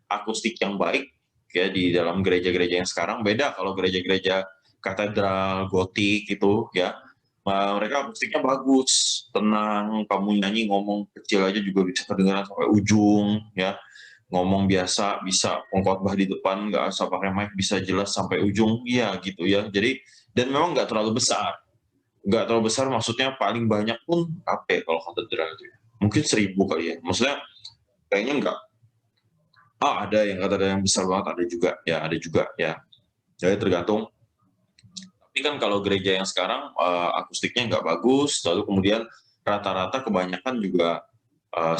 akustik yang baik ya di dalam gereja-gereja yang sekarang. Beda kalau gereja-gereja katedral, gotik itu ya, mereka akustiknya bagus, tenang, kamu nyanyi ngomong kecil aja juga bisa kedengaran sampai ujung ya, ngomong biasa bisa pengkhotbah di depan nggak usah pakai mic bisa jelas sampai ujung ya gitu ya. Jadi dan memang nggak terlalu besar, maksudnya paling banyak pun apa ya kalau katedral itu ya? Mungkin 1.000 kali ya, maksudnya kayaknya nggak. Ada yang katedral yang besar banget, ada juga ya, jadi tergantung. Tapi kan kalau gereja yang sekarang akustiknya nggak bagus, lalu kemudian rata-rata kebanyakan juga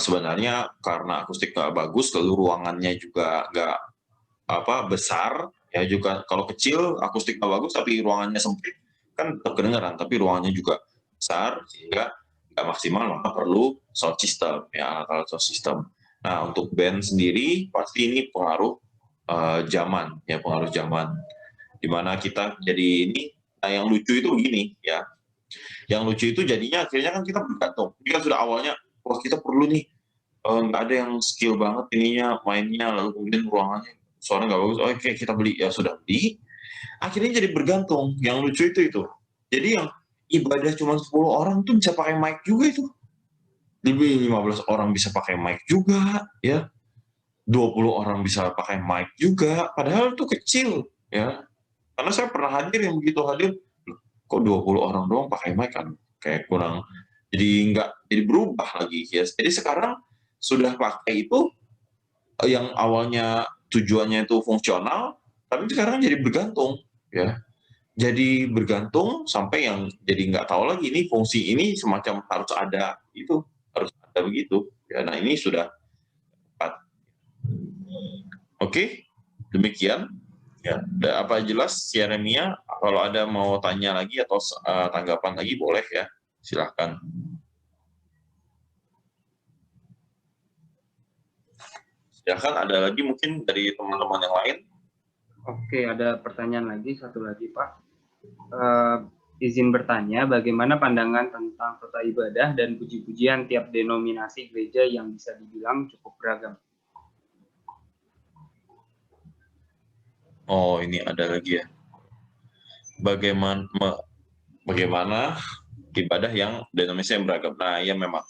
sebenarnya karena akustik nggak bagus, lalu ruangannya juga nggak besar ya, juga kalau kecil akustik nggak bagus tapi ruangannya sempit kan tetap kedengaran, tapi ruangannya juga besar sehingga nggak maksimal, maka perlu sound system ya, alat sound system. Nah untuk band sendiri pasti ini pengaruh zaman ya, pengaruh zaman dimana kita jadi ini. Nah yang lucu itu begini ya, yang lucu itu jadinya akhirnya kan kita bergantung. Kita sudah awalnya wah kita perlu nih, nggak ada yang skill banget ininya mainnya, lalu kemudian ruangannya suara nggak bagus, oke kita beli, ya sudah beli, akhirnya jadi bergantung. Yang lucu itu jadi yang ibadah cuma 10 orang tuh bisa pakai mic juga, itu lebih 15 orang bisa pakai mic juga ya, 20 orang bisa pakai mic juga, padahal itu kecil ya. Karena saya pernah hadir yang begitu hadir, kok 20 orang doang pakai mic kan kayak kurang, jadi berubah lagi ya. Jadi sekarang sudah pakai itu yang awalnya tujuannya itu fungsional, tapi sekarang jadi bergantung ya. Jadi bergantung sampai yang jadi nggak tahu lagi ini fungsi ini semacam harus ada, itu harus ada begitu ya. Nah ini sudah tepat. Oke, demikian ya. Apa jelas Yeremia? Kalau ada mau tanya lagi atau tanggapan lagi boleh ya, silahkan. Silahkan, ada lagi mungkin dari teman-teman yang lain. Oke, ada pertanyaan lagi, satu lagi Pak. Izin bertanya, bagaimana pandangan tentang kota ibadah dan puji-pujian tiap denominasi gereja yang bisa dibilang cukup beragam? Oh, ini ada lagi ya. Bagaimana ibadah yang denominasi yang beragam? Nah, ya memang.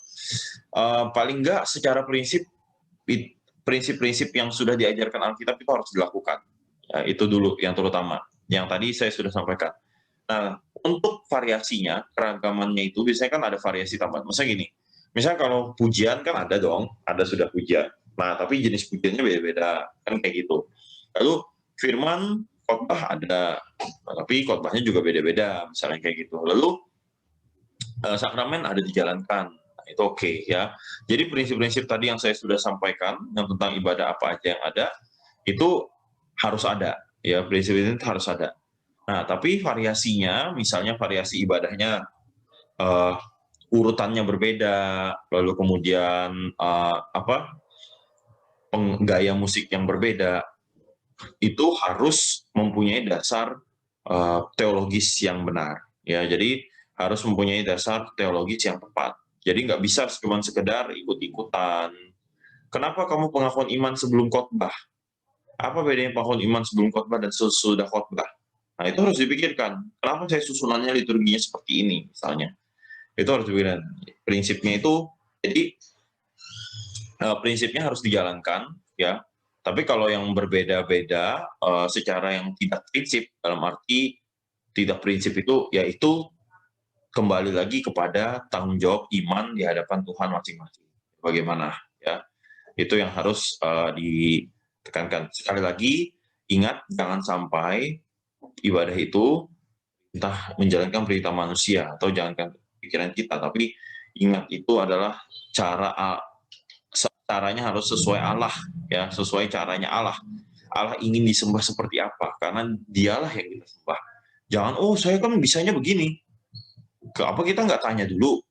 Paling enggak secara prinsip-prinsip yang sudah diajarkan Alkitab itu harus dilakukan. Ya, itu dulu yang terutama. Yang tadi saya sudah sampaikan. Nah, untuk variasinya, keragamannya itu biasanya kan ada variasi tambahan. Misalnya gini, misalnya kalau pujian kan ada dong, ada sudah pujian. Nah, tapi jenis pujiannya beda-beda, kan kayak gitu. Lalu firman, khotbah ada, tapi khotbahnya juga beda-beda, misalnya kayak gitu. Lalu sakramen ada dijalankan, nah, itu oke ya. Jadi prinsip-prinsip tadi yang saya sudah sampaikan, yang tentang ibadah apa aja yang ada, itu harus ada, ya prinsip ini harus ada. Nah, tapi variasinya, misalnya variasi ibadahnya uh, urutannya berbeda, lalu kemudian gaya musik yang berbeda, itu harus mempunyai dasar teologis yang benar. Ya, jadi harus mempunyai dasar teologis yang tepat. Jadi nggak bisa cuma sekedar ikut-ikutan. Kenapa kamu pengakuan iman sebelum khotbah? Apa bedanya pengakuan iman sebelum khotbah dan sesudah khotbah? Nah, itu harus dipikirkan. Kenapa saya susunannya liturginya seperti ini, misalnya? Itu harus dipikirkan. Prinsipnya itu, jadi prinsipnya harus dijalankan, ya. Tapi kalau yang berbeda-beda secara yang tidak prinsip, dalam arti tidak prinsip itu, yaitu kembali lagi kepada tanggung jawab iman di hadapan Tuhan masing-masing. Bagaimana, ya? Itu yang harus ditekankan. Sekali lagi, ingat jangan sampai ibadah itu entah menjalankan perintah manusia atau jalankan pikiran kita, tapi ingat itu adalah caranya harus sesuai Allah, ya, sesuai caranya Allah. Allah ingin disembah seperti apa, karena dialah yang kita sembah. Jangan, oh saya kan bisanya begini. Apa kita nggak tanya dulu,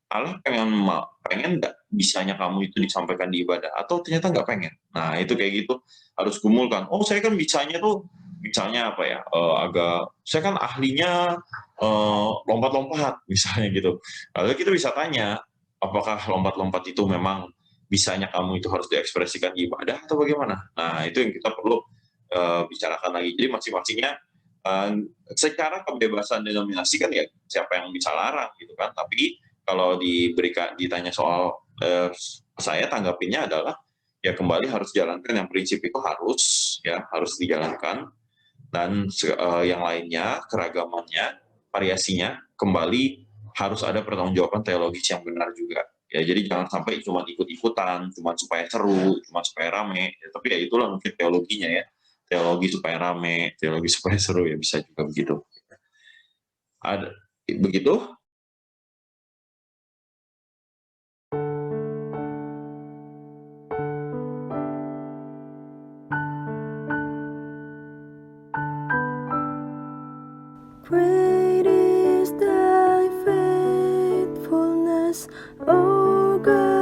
Allah pengen nggak bisanya kamu itu disampaikan di ibadah, atau ternyata nggak pengen. Nah, itu kayak gitu, harus kumulkan. Oh, saya kan bisanya tuh, misalnya apa ya, saya kan ahlinya lompat-lompat, misalnya gitu. Lalu kita bisa tanya, apakah lompat-lompat itu memang bisanya kamu itu harus diekspresikan di ibadah atau bagaimana? Nah, itu yang kita perlu bicarakan lagi. Jadi masing-masingnya secara kebebasan denominasi kan ya siapa yang bisa larang gitu kan. Tapi kalau ditanya soal saya tanggapinnya adalah ya kembali harus jalankan yang prinsip itu harus dijalankan, dan yang lainnya keragamannya, variasinya kembali harus ada pertanggungjawaban teologis yang benar juga. Ya, jadi jangan sampai cuma ikut-ikutan, cuma supaya seru, cuma supaya rame. Ya, tapi ya itulah mungkin teologinya ya. Teologi supaya rame, teologi supaya seru, ya bisa juga begitu. Ada begitu? Great is thy faithfulness, O God.